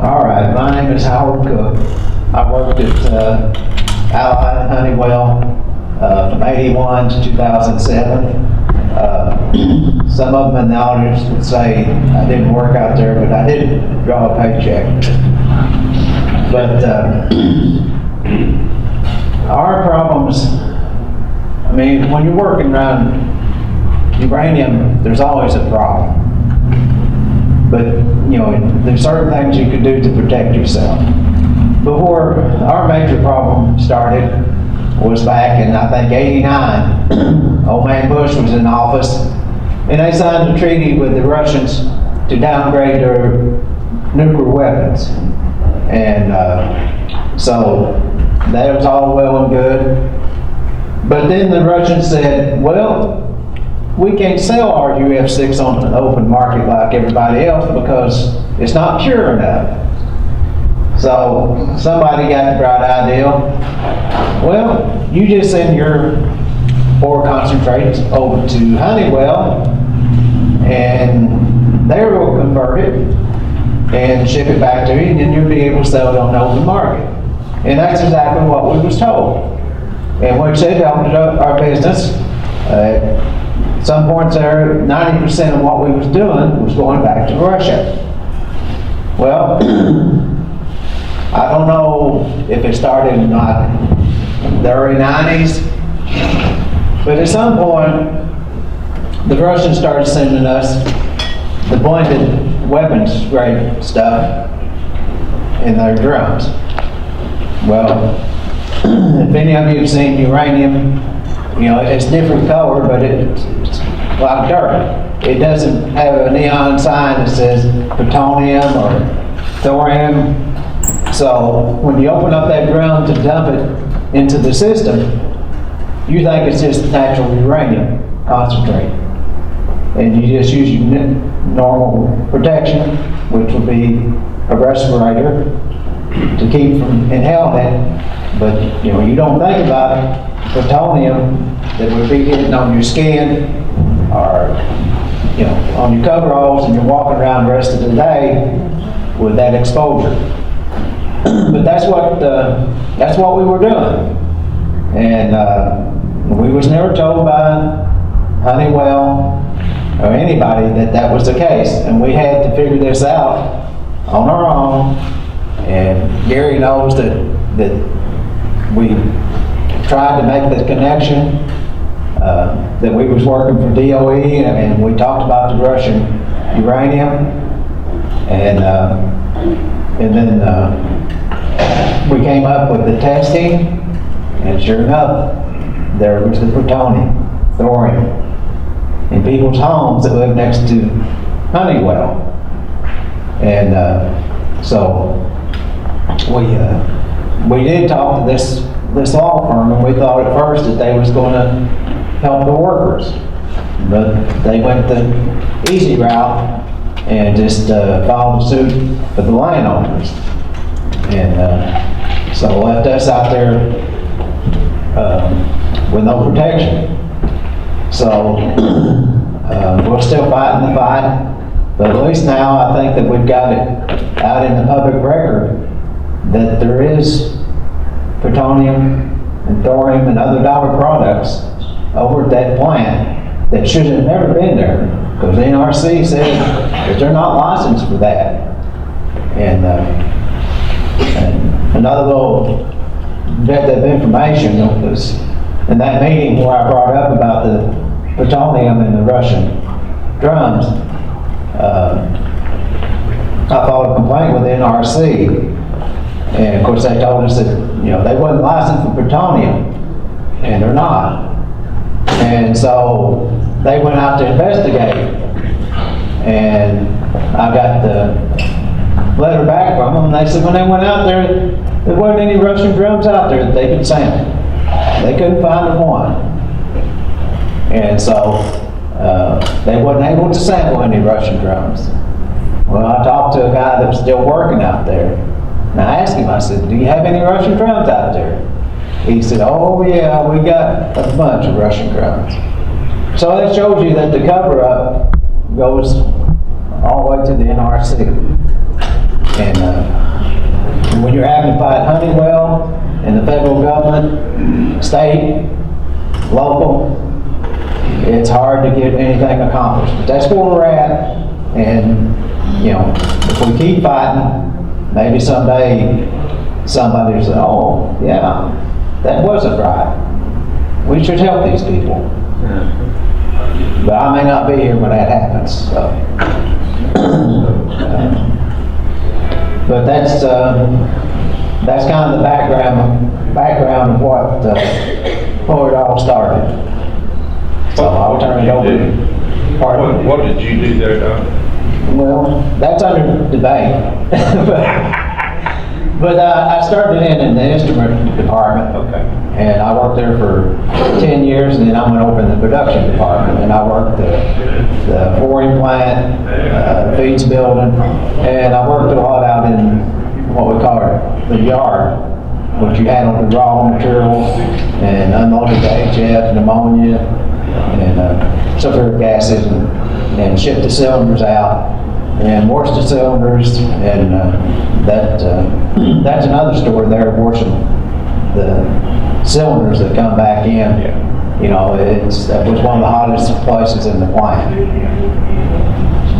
All right, my name is Howard Cook. I worked at Allied Honeywell from '81 to 2007. Some of them in the audience would say I didn't work out there, but I did draw a paycheck. But our problems, I mean, when you're working around uranium, there's always a problem. But, you know, there's certain things you can do to protect yourself. Before our major problem started was back in, I think, '89. Old man Bush was in office, and they signed a treaty with the Russians to downgrade their nuclear weapons. And so that was all well and good. But then the Russians said, well, we can't sell our UF6 on the open market like everybody else because it's not pure enough. So somebody got the bright idea, well, you just send your ore concentrates over to Honeywell and they will convert it and ship it back to you, and then you'll be able to sell it on the open market. And that's exactly what we was told. And which it helped our business. At some points there, 90% of what we was doing was going back to Russia. Well, I don't know if it started in the early 90s, but at some point, the Russians started sending us the blended weapons grade stuff in their drums. Well, if any of you have seen uranium, you know, it's different color, but it's like dirt. It doesn't have a neon sign that says plutonium or thorium. So when you open up that drum to dump it into the system, you think it's just natural uranium concentrate. And you just use your normal protection, which would be a respirator to keep from inhaling it. But you know, you don't think about plutonium that would be hitting on your skin or, you know, on your coveralls, and you're walking around the rest of the day with that exposure. But that's what we were doing, and we was never told by Honeywell or anybody that was the case, and we had to figure this out on our own. And Gary knows that we tried to make the connection, that we was working for DOE, and we talked about the Russian uranium, and then we came up with the testing, and sure enough, there was the plutonium, thorium, in people's homes that live next to Honeywell. And so we did talk to this law firm, and we thought at first that they was going to help the workers, but they went the easy route and just filed a suit for the landowners, and so left us out there with no protection. So we're still fighting the fight, but at least now I think that we've got it out in the public record that there is plutonium and thorium and other dollar products over at that plant that should have never been there, because the NRC said that they're not licensed for that. And another little bit of information was in that meeting where I brought up about the plutonium in the Russian drums. I filed a complaint with the NRC, and of course they told us that, you know, they wasn't licensed for plutonium, and they're not. And so they went out to investigate, and I got the letter back from them, and they said when they went out there wasn't any Russian drums out there that they could sample. They couldn't find one. And so they wasn't able to sample any Russian drums. Well, I talked to a guy that was still working out there, and I asked him, I said, do you have any Russian drums out there? He said, oh yeah, we got a bunch of Russian drums. So that shows you that the cover-up goes all the way to the NRC. And when you're having to fight Honeywell and the federal government, state, local, it's hard to get anything accomplished. But that's where we're at. And, you know, if we keep fighting, maybe someday somebody will say, oh, yeah, that wasn't right. We should help these people. But I may not be here when that happens. So. But that's kind of the background of what it all started. So I'll turn it over. What did you do there, Don? Well, that's under debate. But I started in the instrument department. Okay. And I worked there for 10 years, and then I went over in the production department, and I worked the forwarding plant, feeds building, and I worked a lot out in what we call the yard, which you handle the raw materials and unloaded the HF and ammonia and sulfuric acid and ship the cylinders out and wash the cylinders, and that's another story there, washing the cylinders that come back in. Yeah. You know, that was one of the hottest places in the plant.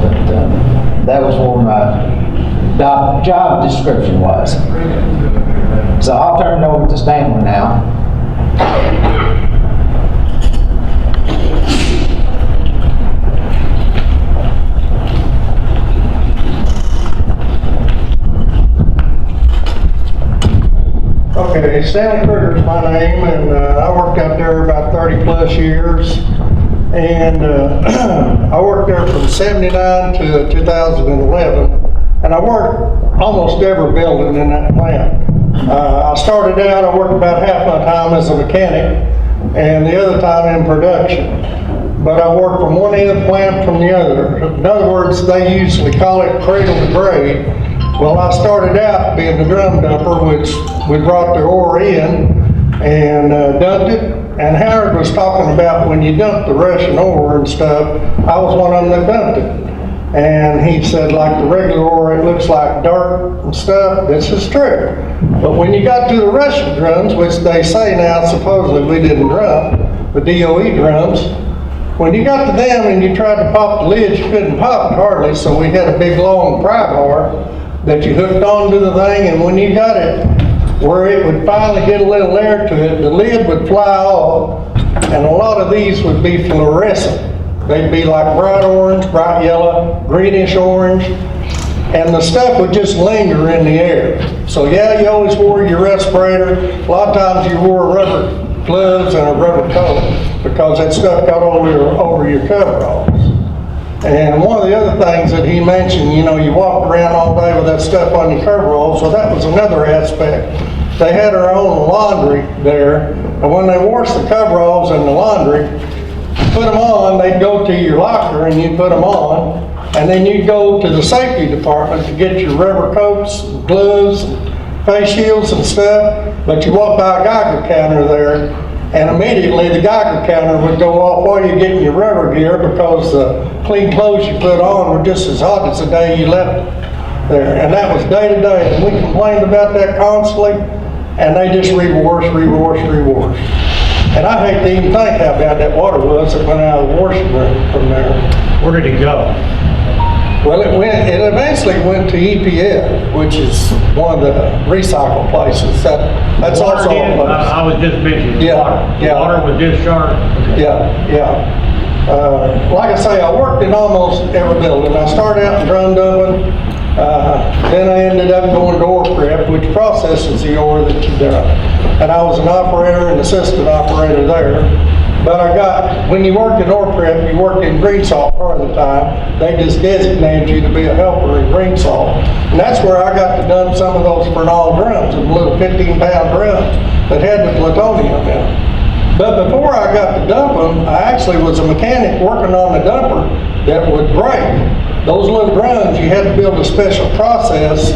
But that was where my job description was. So I'll turn it over to Stanley now. Okay, Stanley Kruger is my name, and I worked out there about 30 plus years, and I worked there from 79 to 2011, and I worked almost every building in that plant. I started out, I worked about half my time as a mechanic, and the other time in production. But I worked from one end of the plant from the other. In other words, they usually call it cradle to grave. Well, I started out being the drum dumper, which we brought the ore in and dumped it. And Howard was talking about when you dump the Russian ore and stuff, I was one of them that dumped it. And he said, like the regular ore, it looks like dirt and stuff. This is true. But when you got to the Russian drums, which they say now supposedly we didn't drum, the DOE drums, when you got to them and you tried to pop the lid, you couldn't pop it hardly, so we had a big long pry bar that you hooked onto the thing, and when you got it where it would finally get a little air to it, the lid would fly off, and a lot of these would be fluorescent. They'd be like bright orange, bright yellow, greenish orange, and the stuff would just linger in the air. So yeah, you always wore your respirator. A lot of times you wore rubber gloves and a rubber coat because that stuff got over your coveralls. And one of the other things that he mentioned, you know, you walked around all day with that stuff on your coveralls, so that was another aspect. They had their own laundry there, and when they washed the coveralls in the laundry, put them on, they'd go to your locker and you'd put them on, and then you'd go to the safety department to get your rubber coats, gloves, face shields and stuff, but you walk by a Geiger counter there, and immediately the Geiger counter would go off while you're getting your rubber gear because the clean clothes you put on were just as hot as the day you left there. And that was day to day. And we complained about that constantly, and they just rewash. And I hate to even think how bad that water was that went out of the washing room from there. Where did it go? Well, it eventually went to EPF, which is one of the recycle places. That's Water also a did? place. I was just mentioning Yeah, water. yeah. Water was discharged? Okay. Yeah. Like I say, I worked in almost every building. I started out in drum dumping, then I ended up going to ore prep, which processes the ore that you dump. And I was an operator and assistant operator there. But when you worked in ore prep, you worked in green salt part of the time. They just designated you to be a helper in green salt. And that's where I got to dump some of those Fernald drums, the little 15-pound drums that had the plutonium in them. But before I got to dump them, I actually was a mechanic working on the dumper that would break. Those little drums, you had to build a special process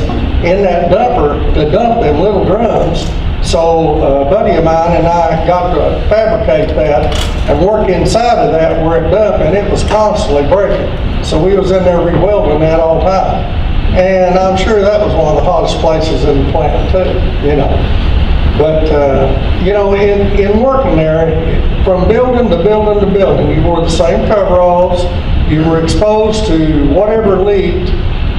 in that dumper to dump them little drums. So a buddy of mine and I got to fabricate that and work inside of that where it dumped, and it was constantly breaking. So we was in there re-welding that all the time. And I'm sure that was one of the hottest places in the plant too, you know. But, you know, in working there, from building to building to building, you wore the same coveralls, you were exposed to whatever leaked.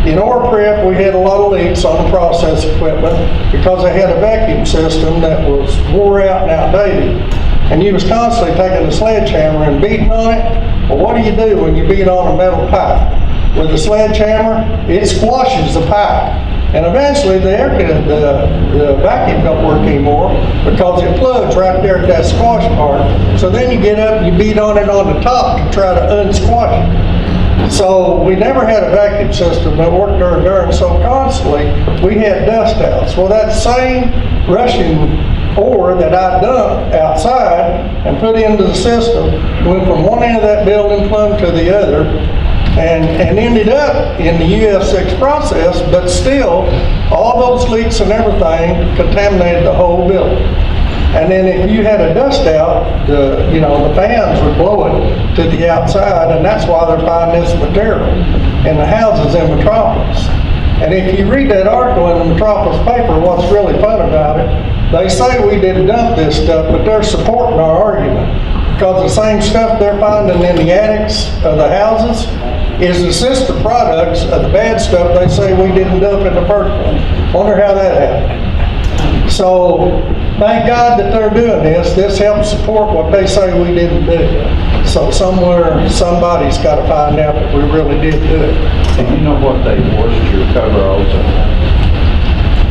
In ore prep, we had a lot of leaks on the process equipment because they had a vacuum system that was wore out and outdated. And you was constantly taking a sledgehammer and beating on it. Well, what do you do when you beat on a metal pipe? With a sledgehammer, it squashes the pipe. And eventually the vacuum don't work anymore because it plugs right there at that squash part. So then you get up and you beat on it on the top to try to unsquash it. So we never had a vacuum system that worked during, so constantly we had dust outs. Well, that same Russian ore that I dumped outside and put into the system went from one end of that building plumb to the other and ended up in the USEC process, but still all those leaks and everything contaminated the whole building. And then if you had a dust out, the fans would blow it to the outside, and that's why they're finding this material in the houses in Metropolis. And if you read that article in the Metropolis paper, what's really fun about it, they say we didn't dump this stuff, but they're supporting our argument. Because the same stuff they're finding in the attics of the houses is the sister products of the bad stuff they say we didn't dump in the first place. Wonder how that happened. So, thank God that they're doing this. This helps support what they say we didn't do. So somewhere, somebody's got to find out that we really did do it. And you know what they washed your coveralls on?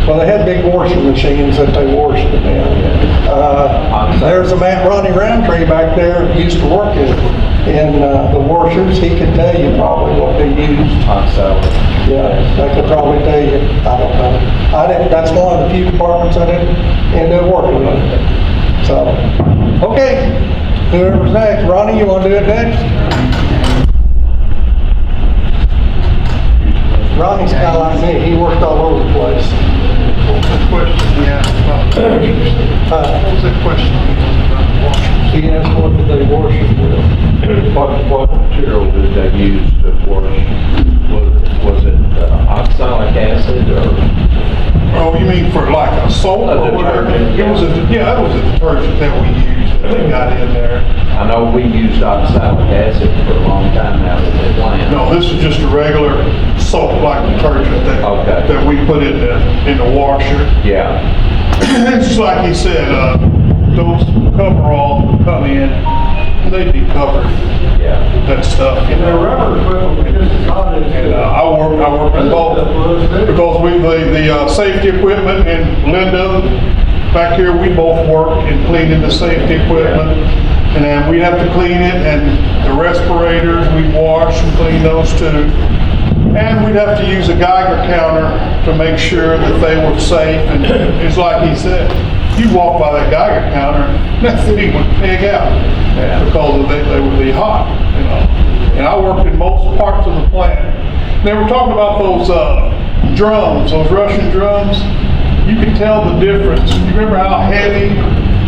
Well, they had big washing machines that they washed them in. There's a man, Ronnie Roundtree back there, who used to work in the washers. He could tell you probably what they used. Hot salad. Yeah, they could probably tell you. I don't know. That's one of the few departments I didn't end up working with. So, okay. Whoever's next. Ronnie, you want to do it next? Ronnie's kind of like me. He worked all over the place. Question, yeah. What was the question? He asked what did they wash it with? What material did they use to wash? Was it oxalic acid or? Oh, you mean for like a soap or whatever? Detergent, It was that was a detergent that we used that they got in there. I know we used oxalic acid for a long time now at the plant. No, this is just a regular soap-like detergent that we put in the washer. Yeah. It's just like he said, those coveralls would come in, and they'd be covered Yeah. with that stuff, you The know. rubber equipment was just as hot as And I work in both because the safety equipment and Linda back here, we both work in cleaning the safety equipment, and then we have to clean it, and the respirators we wash and clean those too. And we'd have to use a Geiger counter to make sure that they were safe. And it's like he said, you walk by that Geiger counter, that thing would pig out because they would be hot, you know. And I worked in most parts of the plant. They were talking about those drums, those Russian drums. You can tell the difference. You remember how heavy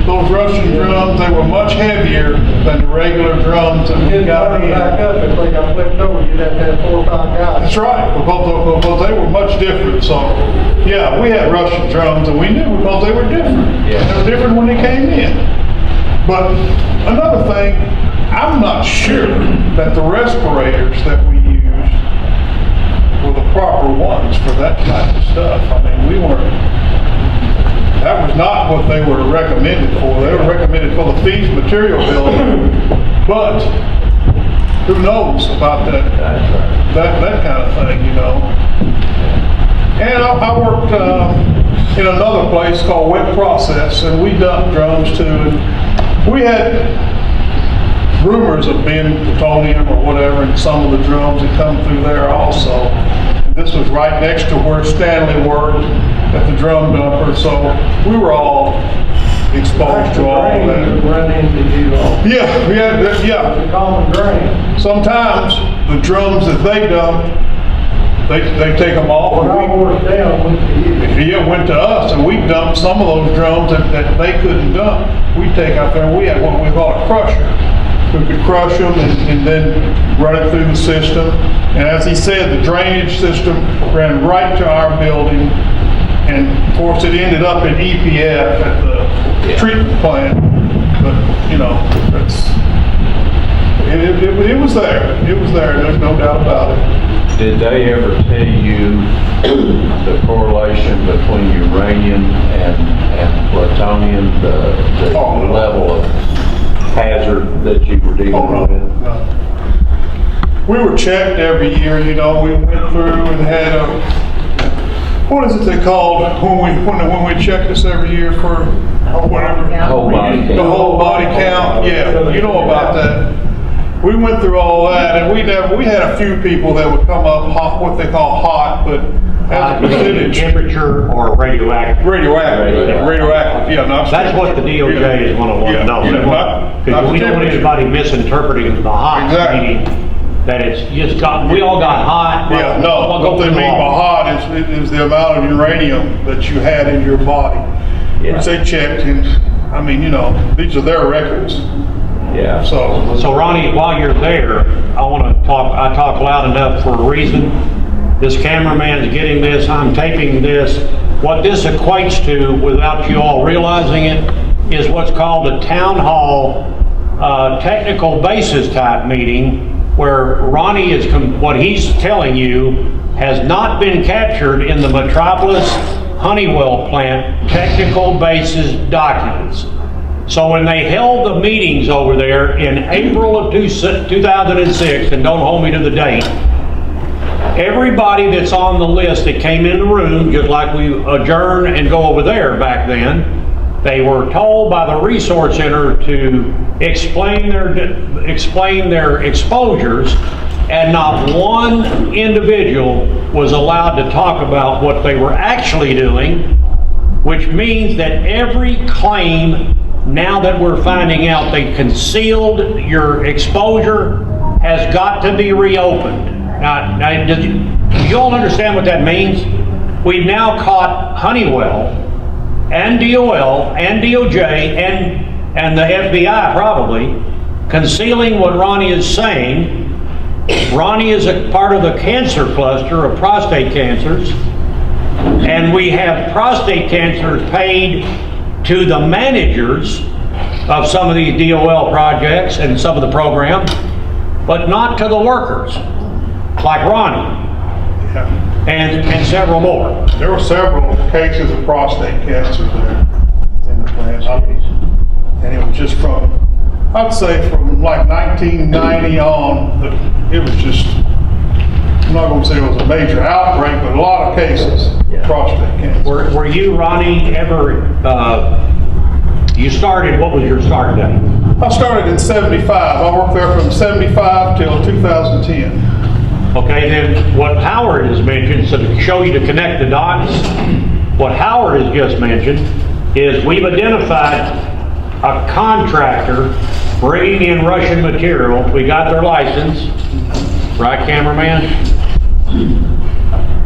those Russian drums? They were much heavier than the regular drums that we got in. Back up, if they got flipped over, you'd have to have 4 or 5 guys. That's right, because they were much different. So, yeah, we had Russian drums, and we knew because they were different. Yeah. They were different when they came in. But another thing, I'm not sure that the respirators that we used were the proper ones for that type of stuff. I mean, that was not what they were recommended for. They were recommended for the feed material building, but who knows about that kind of thing, you know. And I worked in another place called Wet Process, and we dumped drums too. And we had rumors of being plutonium or whatever in some of the drums that come through there also. This was right next to where Stanley worked at the drum dumper, so we were all exposed to all of that. Run into you all. Yeah. The common drain. Sometimes the drums that they dump, they take them off. When I washed down, went to you. Yeah, went to us, and we dumped some of those drums that they couldn't dump. We take out there, and we had what we call a crusher. We could crush them and then run it through the system. And as he said, the drainage system ran right to our building. And of course, it ended up in EPF at the treatment plant. But, you know, it was there. It was there. There's no doubt about it. Did they ever tell you the correlation between uranium and plutonium, the Oh, no. level of hazard that you were dealing Oh, no, with? no. We were checked every year, you know, we went through and had a, what is it they called when we check this every year for whatever? Whole body count. The whole body count, yeah, you know about that. We went through all that, and we had a few people that would come up hot, what they call hot, but as a percentage. Temperature or radioactive? Radioactive, yeah. That's what the DOJ is going to want to know. Because we don't want anybody misinterpreting the hot, Exactly. meaning that it's just got, we all got hot. Yeah, no, what they mean by hot is the amount of uranium that you had in your body. Which they checked, and, I mean, you know, these are their records, Yeah. So Ronnie, while you're there, I talk loud enough for a reason. This cameraman's getting this, I'm taping this. What this equates to, without you all realizing it, is what's called a town hall technical basis type meeting, where Ronnie is, what he's telling you has not been captured in the Metropolis Honeywell plant technical basis documents. So when they held the meetings over there in April of 2006, and don't hold me to the date, everybody that's on the list that came in the room, just like we adjourn and go over there back then, they were told by the Resource Center to explain their exposures, and not one individual was allowed to talk about what they were actually doing, which means that every claim, now that we're finding out they concealed your exposure, has got to be reopened. Now do you all understand what that means? We've now caught Honeywell and DOL and DOJ and the FBI probably concealing what Ronnie is saying. Ronnie is a part of the cancer cluster of prostate cancers, and we have prostate cancers paid to the managers of some of these DOL projects and some of the programs, but not to the workers, like Ronnie and several more. There were several cases of prostate cancer there in the plant. And it was just from, I'd say from like 1990 on, it was just, I'm not going to say it was a major outbreak, but a lot of cases of prostate cancer. Were you, Ronnie, ever, you started, what was your start date? I started in 75. I worked there from 75 till 2010. Okay, then what Howard has mentioned, so to show you to connect the dots, what Howard has just mentioned is we've identified a contractor bringing in Russian material. We got their license, right, cameraman?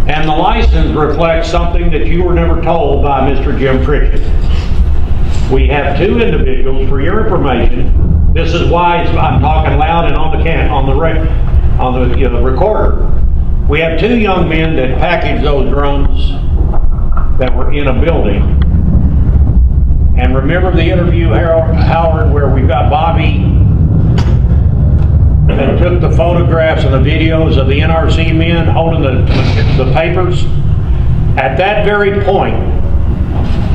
And the license reflects something that you were never told by Mr. Jim Pritchett. We have two individuals, for your information. This is why I'm talking loud and on the recorder. We have two young men that packaged those drums that were in a building. And remember the interview, Howard, where we've got Bobby that took the photographs and the videos of the NRC men holding the papers? At that very point,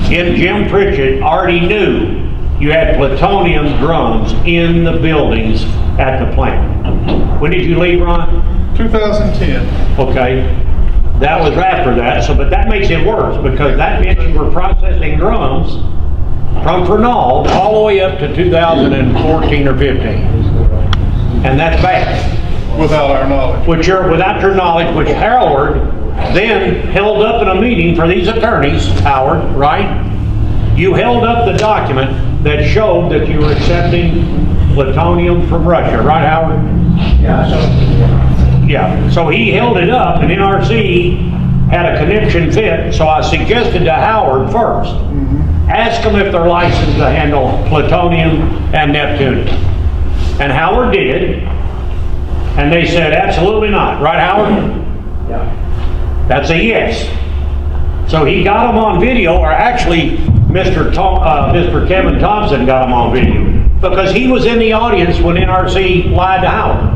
Jim Pritchett already knew you had plutonium drums in the buildings at the plant. When did you leave, Ron? 2010. Okay, that was after that, but that makes it worse, because that meant you were processing drums from Fernald all the way up to 2014 or 15. And that's bad. Without our knowledge. Without your knowledge, which Howard then held up in a meeting for these attorneys, Howard, right? You held up the document that showed that you were accepting plutonium from Russia, right, Howard? Yeah, so he held it up, and NRC had a connection fit, so I suggested to Howard first, ask them if they're licensed to handle plutonium and neptunium. And Howard did, And they said, absolutely not. Right, Howard? That's a yes. So he got them on video, or actually, Mr. Kevin Thompson got them on video, because he was in the audience when NRC lied to Howard.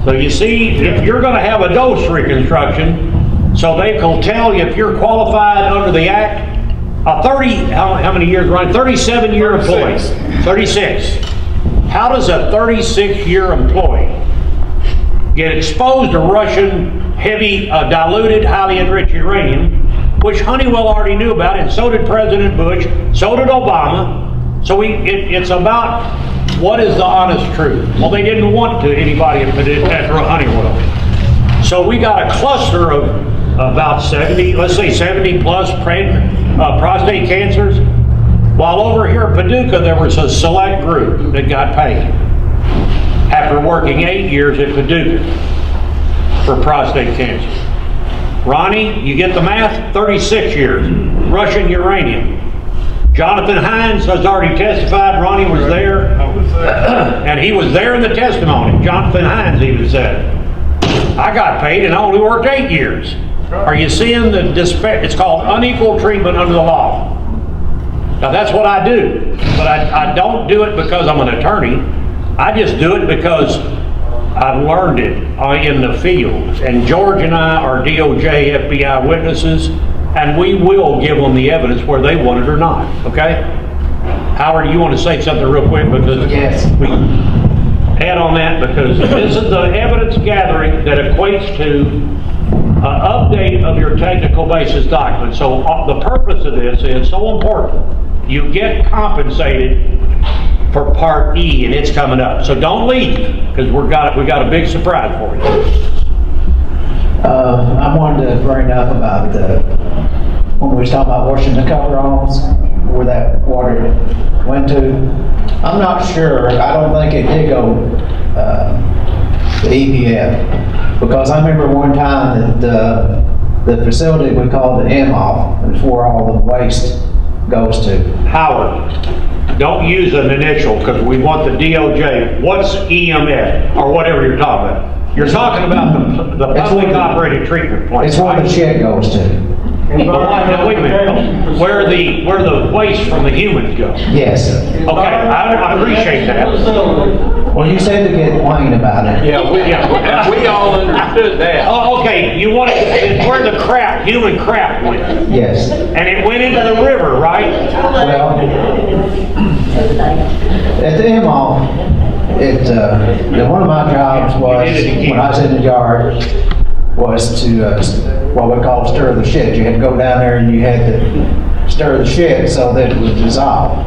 So you see, if you're going to have a dose reconstruction, so they can tell you if you're qualified under the Act, a how many years running? 37-year employee. 36. How does a 36-year employee get exposed to Russian heavy, diluted, highly enriched uranium, which Honeywell already knew about, and so did President Bush, so did Obama. So it's about what is the honest truth. Well, they didn't want to anybody at Honeywell. So we got a cluster of about 70, let's say 70 plus prostate cancers, while over here at Paducah there was a select group that got paid after working 8 years at Paducah for prostate cancer. Ronnie, you get the math? 36 years. Russian uranium. Jonathan Hines has already testified. Ronnie was there. I was there. And he was there in the testimony. Jonathan Hines even said, I got paid and I only worked 8 years. Are you seeing the it's called unequal treatment under the law. Now that's what I do. But I don't do it because I'm an attorney. I just do it because I've learned it in the field. And George and I are DOJ, FBI witnesses, and we will give them the evidence whether they want it or not, okay? Howard, you want to say something real quick? Because Yes. we add on that, because this is the evidence gathering that equates to an update of your technical basis document. So the purpose of this is so important. You get compensated for Part E, and it's coming up. So don't leave, because we got a big surprise for you. I wanted to bring up about when we was talking about washing the coveralls, where that water went to. I'm not sure. I don't think it did go to EPF, because I remember one time that the facility we called the M-off, is where all the waste goes to. Howard, don't use an initial, because we want the DOJ. What's EMF, or whatever you're talking about? You're talking about the public operated treatment plant. It's where the shit goes to. Wait a minute. Where the waste from the humans go. Yes. Okay, I appreciate that. Well, you said to get Wayne about it. Yeah, we all understood that. Oh, okay, you want it's where the human crap went. Yes. And it went into the river, right? Well, at the M-off, one of my jobs was, when I was in the yard, was to what we call stir the shit. You had to go down there and you had to stir the shit so that it would dissolve.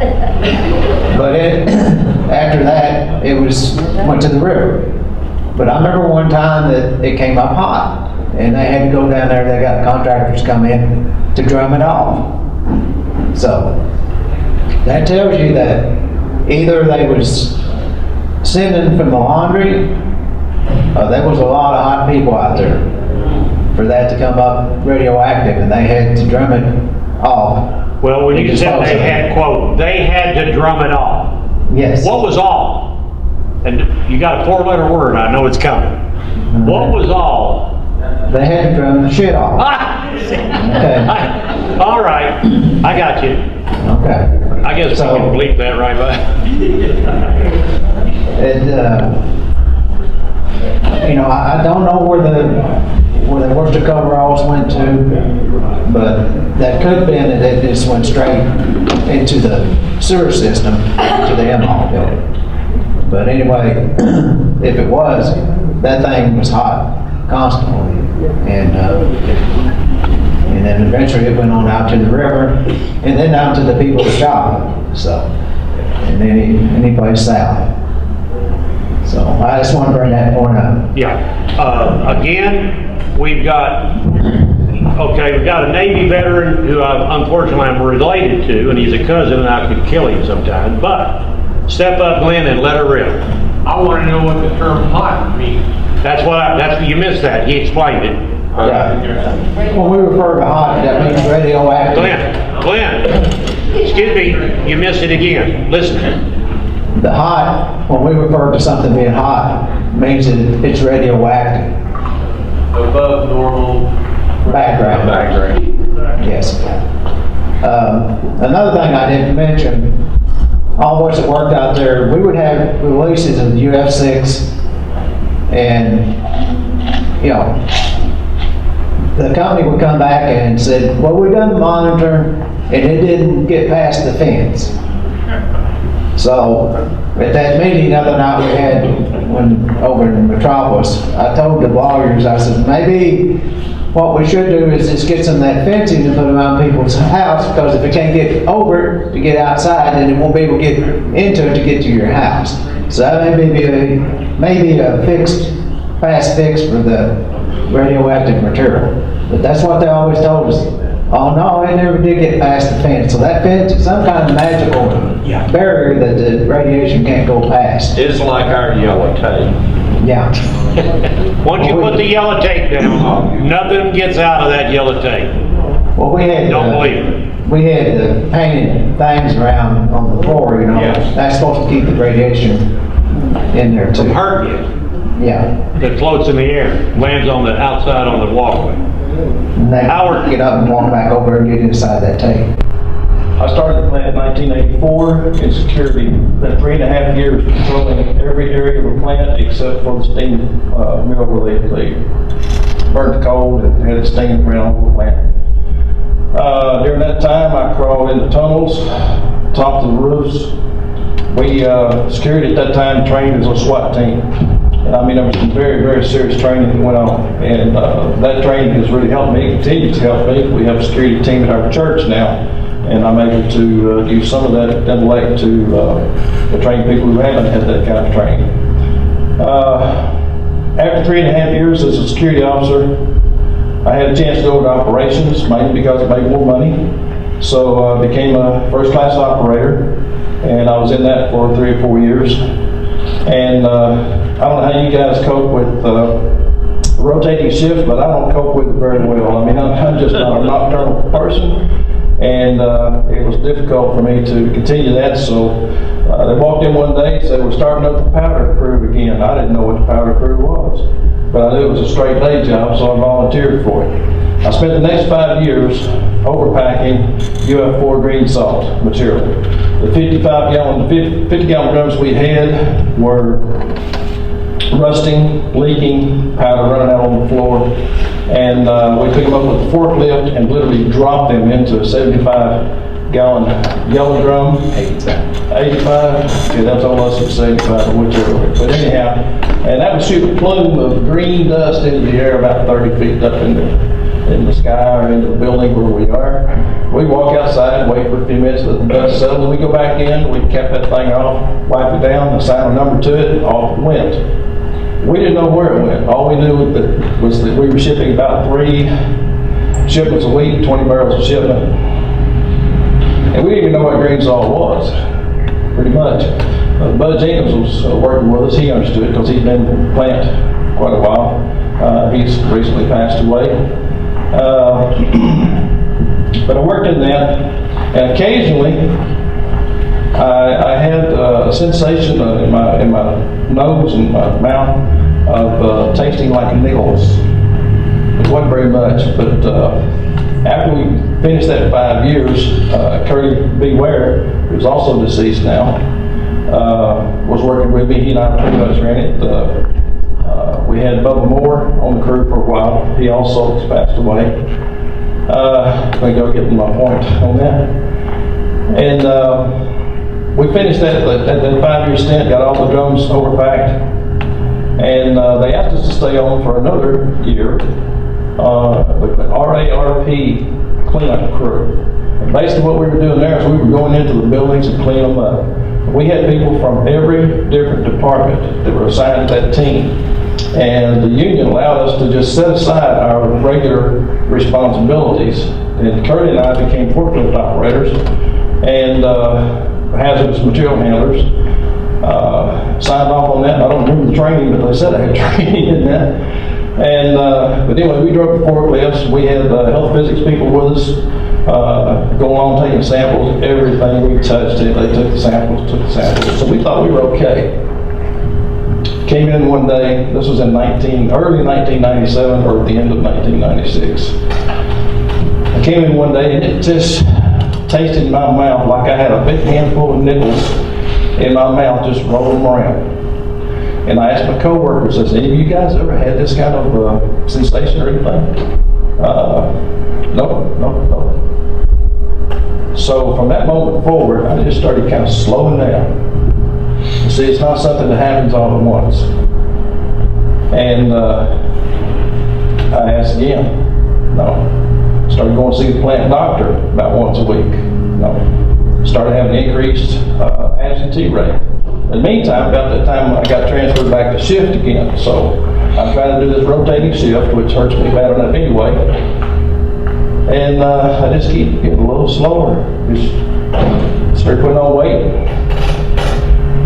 But after that, it went to the river. But I remember one time that it came up hot, and they had to go down there. They got contractors come in to drum it off. So that tells you that either they was sending from the laundry, or there was a lot of hot people out there for that to come up radioactive, and they had to drum it off. Well, when you said they had, quote, they had to drum it off. Yes. What was all? And you got a 4-letter word, I know it's coming. What was all? They had to drum the shit off. Okay. All right, I got you. Okay. I guess we can bleep that right back. I don't know where the worst of coveralls went to, but that could have been that it just went straight into the sewer system to the M-Hall building. But anyway, if it was, that thing was hot constantly, and then eventually it went on out to the river, and then down to the people's shop. So, and any place south. So I just want to bring that point up. Yeah. Again, we've got a Navy veteran who unfortunately I'm related to, and he's a cousin, and I could kill him sometime. But step up, Glenn, and let her rip. I want to know what the term hot means. You missed that. He explained it. Yeah. When we refer to hot, that means radioactive. Glenn, excuse me, you missed it again. Listen. The hot, when we refer to something being hot, means that it's radioactive. Above normal. Background. Yes. Another thing I didn't mention, all of us that worked out there, we would have releases of the UF6, and, you know, the company would come back and said, well, we done the monitoring, and it didn't get past the fence. So, at that meeting the other night we had over in Metropolis, I told the lawyers, I said, maybe what we should do is just get some of that fencing and put it around people's house, because if it can't get over it to get outside, then it won't be able to get into it to get to your house. So that may be a fast fix for the radioactive material. But that's what they always told us. Oh no, it never did get past the fence. So that fence is some kind of magical barrier that the radiation can't go past. It's like our yellow tape. Yeah. Once you put the yellow tape down, nothing gets out of that yellow tape. Well, we had Don't believe it. We had the painted things around on the floor, you know. Yes. That's supposed to keep the radiation in there too. Hurt you. Yeah. That floats in the air, lands on the outside on the walkway. And they Howard. get up and walk back over and get inside that tape. I started the plant in 1984 in security. Been 3.5 years controlling every area of the plant except for the steam mill relief. They burnt the coal and had it steam around the plant. During that time, I crawled into tunnels, top of the roofs. We security at that time trained as a SWAT team. And I mean, there was some very, very serious training that went on. And that training has really helped me, continues to help me. We have a security team at our church now. And I'm able to use some of that intellect to train people who haven't had that kind of training. After 3.5 years as a security officer, I had a chance to go to operations, mainly because I made more money. So I became a first-class operator, and I was in that for 3 or 4 years. And I don't know how you guys cope with rotating shift, but I don't cope with it very well. I mean, I'm just not a nocturnal person. And it was difficult for me to continue that, so they walked in one day and said, we're starting up the powder crew again. I didn't know what the powder crew was, but I knew it was a straight day job, so I volunteered for it. I spent the next 5 years overpacking UF4 green salt material. The 50 gallon drums we had were rusting, leaking, powder running out on the floor. And we picked them up with a forklift and literally dropped them into a 75-gallon yellow drum. 85. Yeah, that's almost a 75 or whichever. But anyhow, and that would shoot a plume of green dust into the air about 30 feet up in the sky or into the building where we are. We walk outside, wait for a few minutes, let the dust settle, and we go back in. We kept that thing off, wipe it down, assign a number to it, off it went. We didn't know where it went. All we knew was that we were shipping about 3 shipments a week, 20 barrels a shipment. And we didn't even know what green salt was, pretty much. Bud Jenkins was working with us. He understood because he'd been in the plant quite a while. He's recently passed away. But I worked in that, and occasionally I had a sensation in my nose and my mouth of tasting like nickels. It wasn't very much, but after we finished that 5 years, Curry B. Ware, who's also deceased now, was working with me. He and I pretty much ran it. We had Bubba Moore on the crew for a while. He also has passed away. Let me go get my point on that. And we finished that 5-year stint, got all the drums overpacked, and they asked us to stay on for another year, the RARP cleanup crew. And basically what we were doing there is we were going into the buildings and cleaning them up. We had people from every different department that were assigned to that team. And the union allowed us to just set aside our regular responsibilities. And Curry and I became forklift operators and hazardous material handlers. Signed off on that. I don't remember the training, but they said I had training in that. And but anyway, we drove the forklifts. We had health physics people with us, going on taking samples. Everything we touched, they took the samples, So we thought we were okay. Came in one day, this was in early 1997 or at the end of 1996. I came in one day and it just tasted in my mouth like I had a big handful of nickels in my mouth just rolling around. And I asked my coworkers, I said, any of you guys ever had this kind of sensation or anything? No. So from that moment forward, I just started kind of slowing down. See, it's not something that happens all at once. And I asked again, no. Started going to see the plant doctor about once a week. No. Started having an increased absentee rate. In the meantime, about that time, I got transferred back to shift again. So I'm trying to do this rotating shift, which hurts me bad enough anyway. And I just keep getting a little slower. Just started putting on weight.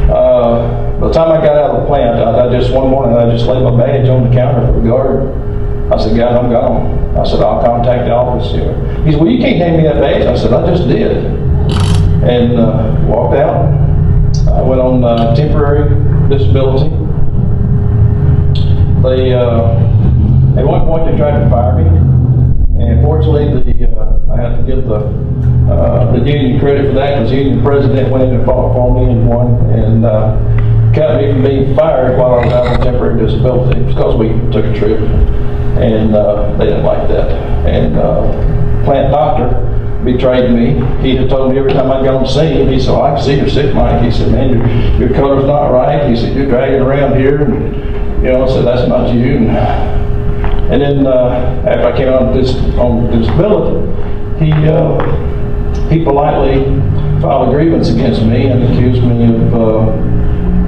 By the time I got out of the plant, I just one morning I just laid my badge on the counter for the guard. I said, guys, I'm gone. I said, I'll contact the office here. He said, well, you can't hand me that badge. I said, I just did. And walked out. I went on temporary disability. They, at one point they tried to fire me. And fortunately, I had to give the union credit for that because the union president went in and fought for me and won and kept me from being fired while I was out on temporary disability. It was because we took a trip and they didn't like that. And plant doctor betrayed me. He had told me every time I'd go and see him, he said, I can see you're sick, Mike. He said, man, your color's not right. He said, you're dragging around here. And, you know, I said, that's not you. And then after I came on disability, he politely filed a grievance against me and accused me of,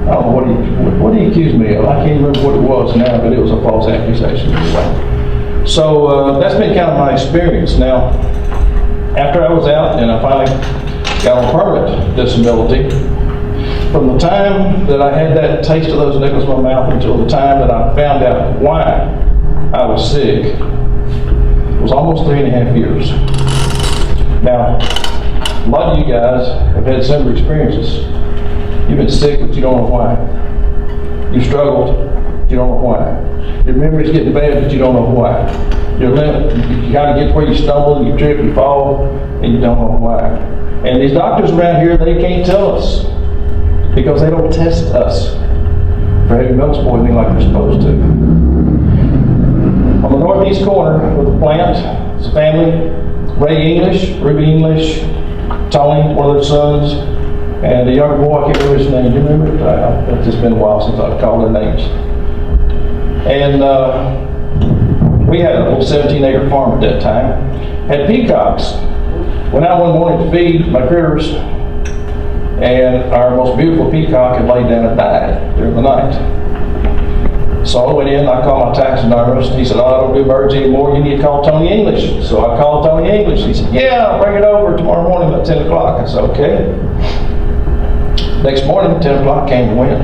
I don't know what he accused me of. I can't remember what it was now, but it was a false accusation anyway. So that's been kind of my experience. Now, after I was out and I finally got on permanent disability, from the time that I had that taste of those nickels in my mouth until the time that I found out why I was sick, it was almost 3.5 years. Now, a lot of you guys have had similar experiences. You've been sick, but you don't know why. You struggled, but you don't know why. Your memory's getting bad, but you don't know why. You kind of get where you stumble, you trip, you fall, and you don't know why. And these doctors around here, they can't tell us because they don't test us for heavy metals poisoning like they're supposed to. On the northeast corner of the plant, it's a family, Ray English, Ruby English, Tony, one of their sons, and the younger boy, I can't remember his name. Do you remember it? It's just been a while since I've called their names. And we had a little 17-acre farm at that time. Had peacocks. Went out one morning to feed my critters, and our most beautiful peacock had laid down and died during the night. So I went in, I called my taxidermist, he said, oh, I don't do birds anymore, you need to call Tony English. So I called Tony English, he said, yeah, I'll bring it over tomorrow morning about 10 o'clock. I said, okay. Next morning, 10 o'clock came and went.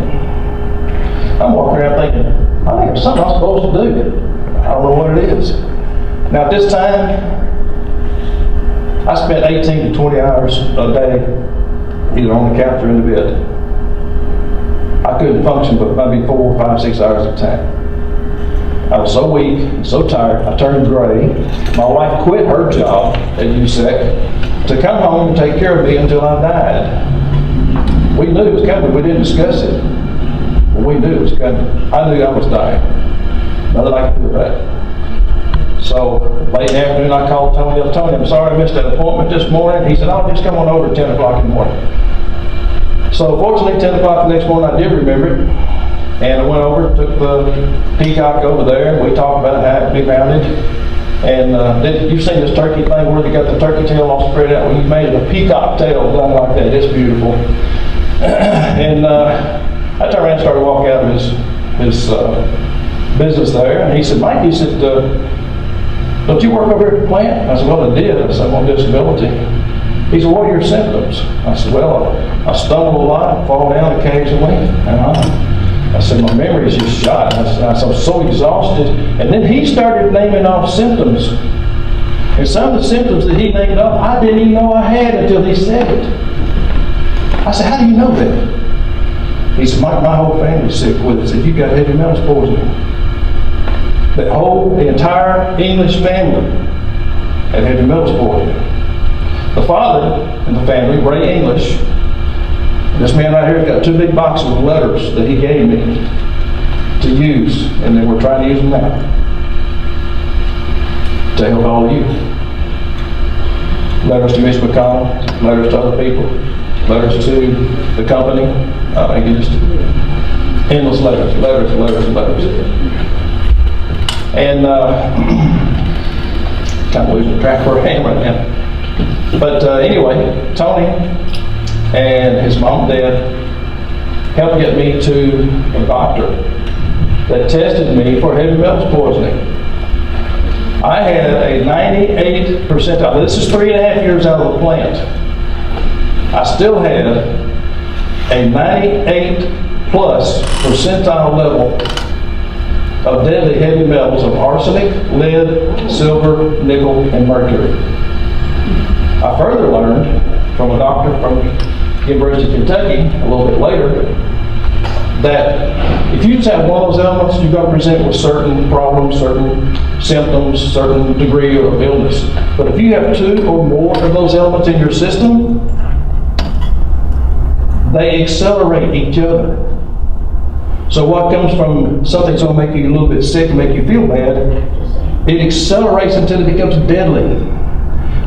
I'm walking around thinking, I think there's something I'm supposed to do. I don't know what it is. Now at this time, I spent 18 to 20 hours a day, either on the couch or in the bed. I couldn't function but maybe 4, 5, 6 hours at a time. I was so weak, so tired, I turned gray. My wife quit her job at USEC to come home and take care of me until I died. We knew it was coming, we didn't discuss it. But we knew it was coming. I knew I was dying. Nothing I could do about it. So late in the afternoon I called Tony up. Tony, I'm sorry I missed that appointment this morning. He said, oh, just come on over at 10 o'clock in the morning. So fortunately, 10 o'clock the next morning, I did remember it. And I went over, took the peacock over there, and we talked about how it would be mounted. And you've seen this turkey thing where they got the turkey tail all spread out? Well, you made it a peacock tail done like that. It's beautiful. And I turned around and started walking out of his business there. And he said, Mike, he said, don't you work over here at the plant? I said, well, I did. I said, I'm on disability. He said, what are your symptoms? I said, well, I stumble a lot, fall down occasionally, and I said, my memory is just shot. I said, I'm so exhausted. And then he started naming off symptoms. And some of the symptoms that he named off, I didn't even know I had until he said it. I said, how do you know that? He said, my whole family's sick with it. He said, you got heavy metals poisoning. The entire English family had heavy metals poisoning. The father in the family, Ray English, this man right here has got 2 big boxes of letters that he gave me to use, and then we're trying to use them now to help all of you. Letters to Miss McConnell, letters to other people, letters to the company. I think it's just endless letters. And kind of losing track where I am right now. But anyway, Tony and his mom and dad helped get me to a doctor that tested me for heavy metals poisoning. I had a 98 percentile. This is 3.5 years out of the plant. I still had a 98 plus percentile level of deadly heavy metals of arsenic, lead, silver, nickel, and mercury. I further learned from a doctor from University of Kentucky a little bit later that if you just have one of those elements, you're going to present with certain problems, certain symptoms, certain degree of illness. But if you have 2 or more of those elements in your system, they accelerate each other. So what comes from something that's going to make you a little bit sick and make you feel bad, it accelerates until it becomes deadly.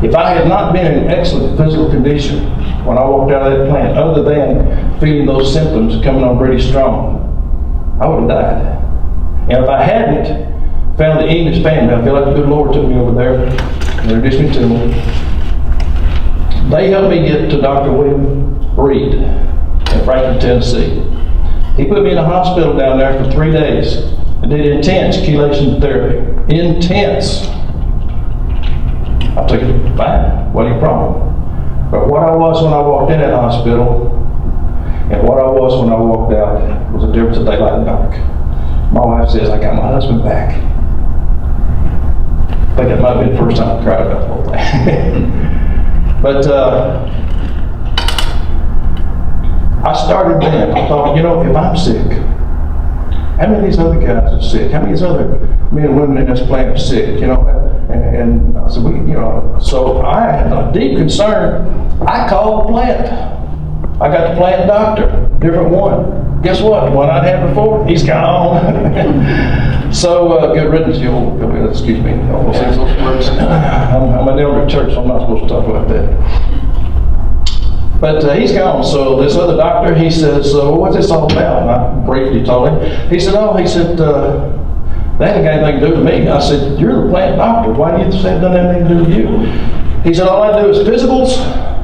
If I had not been in excellent physical condition when I walked out of that plant, other than feeling those symptoms coming on pretty strong, I would have died. And if I hadn't found the English family, I feel like the good Lord took me over there and introduced me to them. They helped me get to Dr. William Reed in Franklin, Tennessee. He put me in a hospital down there for 3 days and did intense chelation therapy. Intense. I took it fine, wasn't a problem. But what I was when I walked in that hospital and what I was when I walked out was a difference of daylight and dark. My wife says, I got my husband back. I think that might have been the first time I cried about the whole thing. But I started then. I thought, you know, if I'm sick, how many of these other guys are sick? How many of these other men and women in this plant are sick? You know, and I said, so I had a deep concern. I called the plant. I got the plant doctor, different one. Guess what? The one I'd had before, he's gone. So good riddance, excuse me. I'm an elder at church, so I'm not supposed to talk about that. But he's gone. So this other doctor, he says, what's this all about? And I briefly told him. He said, that ain't got anything to do with me. I said, you're the plant doctor. Why do you say it doesn't have anything to do with you? He said, all I do is physicals,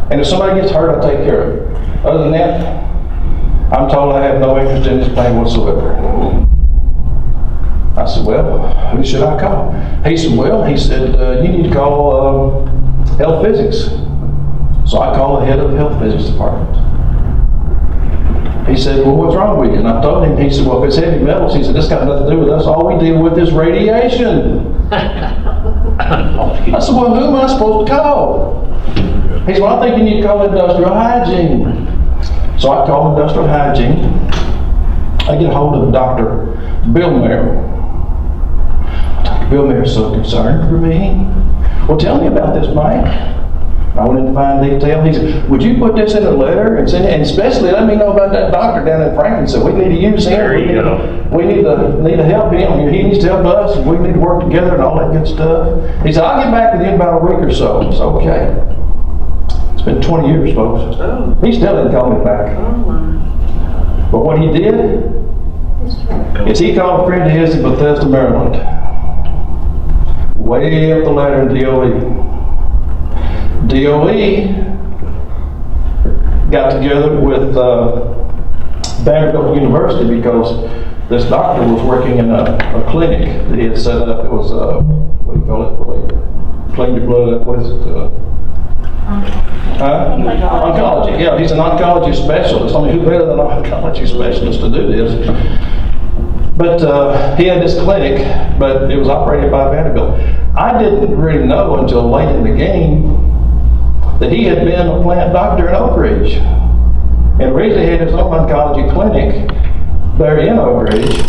and if somebody gets hurt, I take care of it. Other than that, I'm told I have no interest in this plant whatsoever. I said, well, who should I call? He said, you need to call health physics. So I called the head of the health physics department. He said, well, what's wrong with you? And I told him, he said, well, if it's heavy metals, he said, this got nothing to do with us. All we deal with is radiation. I said, well, who am I supposed to call? He said, well, I think you need to call industrial hygiene. So I called industrial hygiene. I get a hold of Dr. Bill Mayer. Dr. Bill Mayer is so concerned for me. Well, tell me about this, Mike. I went into fine detail. He said, would you put this in a letter and send it? And especially let me know about that doctor down in Franklin. So we need to use him. There you go. We need to help him. He needs to help us. We need to work together and all that good stuff. He said, I'll get back with you in about a week or so. It's okay. It's been 20 years, folks. Oh. He still didn't call me back. Oh my. But what he did is he called a friend of his in Bethesda, Maryland. Way up the ladder in DOE. DOE got together with Vanderbilt University because this doctor was working in a clinic that he had set up. It was, what do you call it? Clean your blood up, what is it? Oncology. Yeah, he's an oncology specialist. I mean, who better than an oncology specialist to do this? But he had this clinic, but it was operated by Vanderbilt. I didn't really know until late in the game that he had been a plant doctor in Oak Ridge. And originally had his own oncology clinic there in Oak Ridge.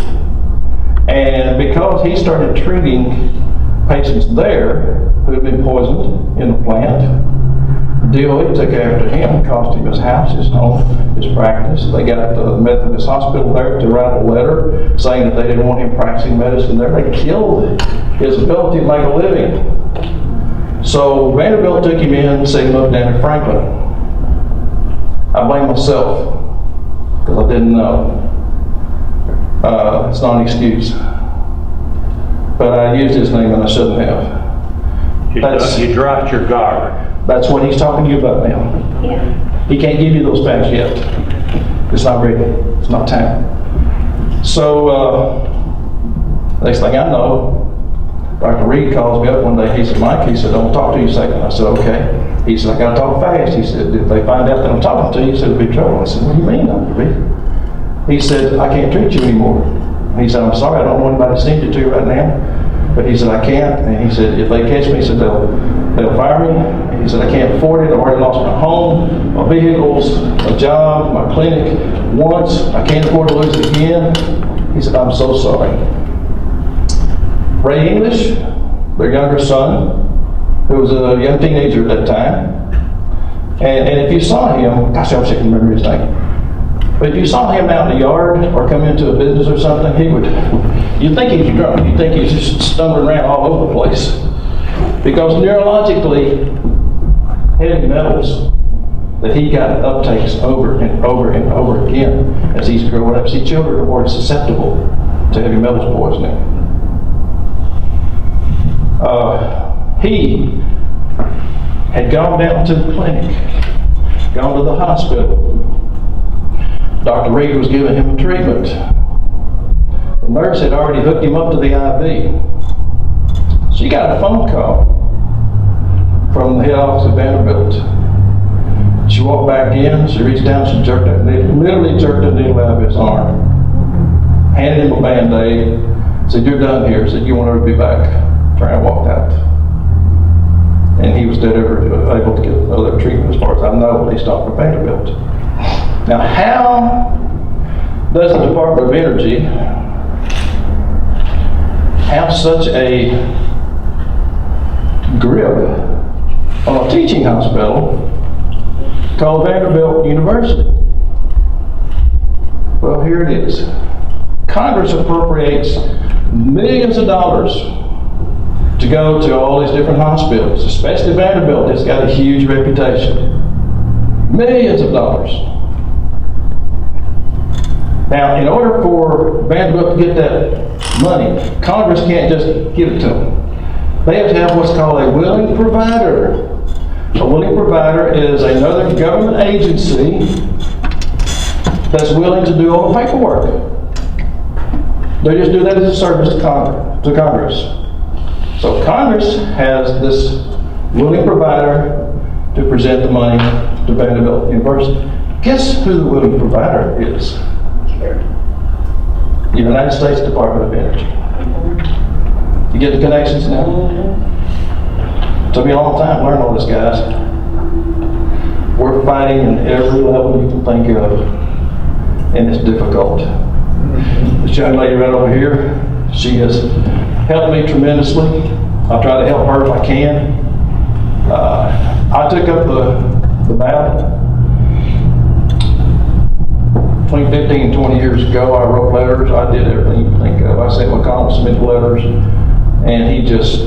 And because he started treating patients there who had been poisoned in the plant, DOE took after him, cost him his house, his home, his practice. They got the Methodist Hospital there to write a letter saying that they didn't want him practicing medicine there. They killed his ability to make a living. So Vanderbilt took him in and set him up down in Franklin. I blame myself because I didn't know. It's not an excuse. But I used his name and I shouldn't have. You dropped your guard. That's what he's talking to you about now. Yeah. He can't give you those facts yet. It's not ready. It's not time. So, next thing I know, Dr. Reed calls me up one day. He said, Mike, he said, I want to talk to you a second. I said, okay. He said, I got to talk fast. He said, if they find out that I'm talking to you, he said, it'll be trouble. I said, what do you mean, Dr. Reed? He said, I can't treat you anymore. He said, I'm sorry, I don't want anybody to send you to right now. But he said, I can't. And he said, if they catch me, he said, they'll fire me. He said, I can't afford it. I've already lost my home, my vehicles, my job, my clinic once. I can't afford to lose it again. He said, I'm so sorry. Ray English, their younger son, who was a young teenager at that time. And if you saw him, gosh, I wish I can remember his name. But if you saw him out in the yard or come into a business or something, you'd think he was drunk. You'd think he was just stumbling around all over the place. Because neurologically, heavy metals that he got uptakes over and over and over again as he's growing up. See, children are more susceptible to heavy metals poisoning. He had gone down to the clinic, gone to the hospital. Dr. Reed was giving him a treatment. The nurse had already hooked him up to the IV. She got a phone call from the head office of Vanderbilt. She walked back in, she reached down, she jerked that needle, literally jerked the needle out of his arm, handed him a Band-Aid, said, you're done here, said, you want her to be back. Tran walked out. And he was dead able to get other treatment as far as I know, at least off of Vanderbilt. Now, how does the Department of Energy have such a grip on a teaching hospital called Vanderbilt University? Well, here it is. Congress appropriates millions of dollars to go to all these different hospitals, especially Vanderbilt. It's got a huge reputation. Millions of dollars. Now, in order for Vanderbilt to get that money, Congress can't just give it to them. They have to have what's called a willing provider. A willing provider is another government agency that's willing to do all the paperwork. They just do that as a service to Congress. So Congress has this willing provider to present the money to Vanderbilt University. Guess who the willing provider is? The United States Department of Energy. You get the connections now? Took me a long time to learn all this, guys. We're fighting in every level you can think of, and it's difficult. This young lady right over here, she has helped me tremendously. I'll try to help her if I can. I took up the battle. 20, 15, and 20 years ago, I wrote letters. I did everything you can think of. I sent McConnell some letters, and he just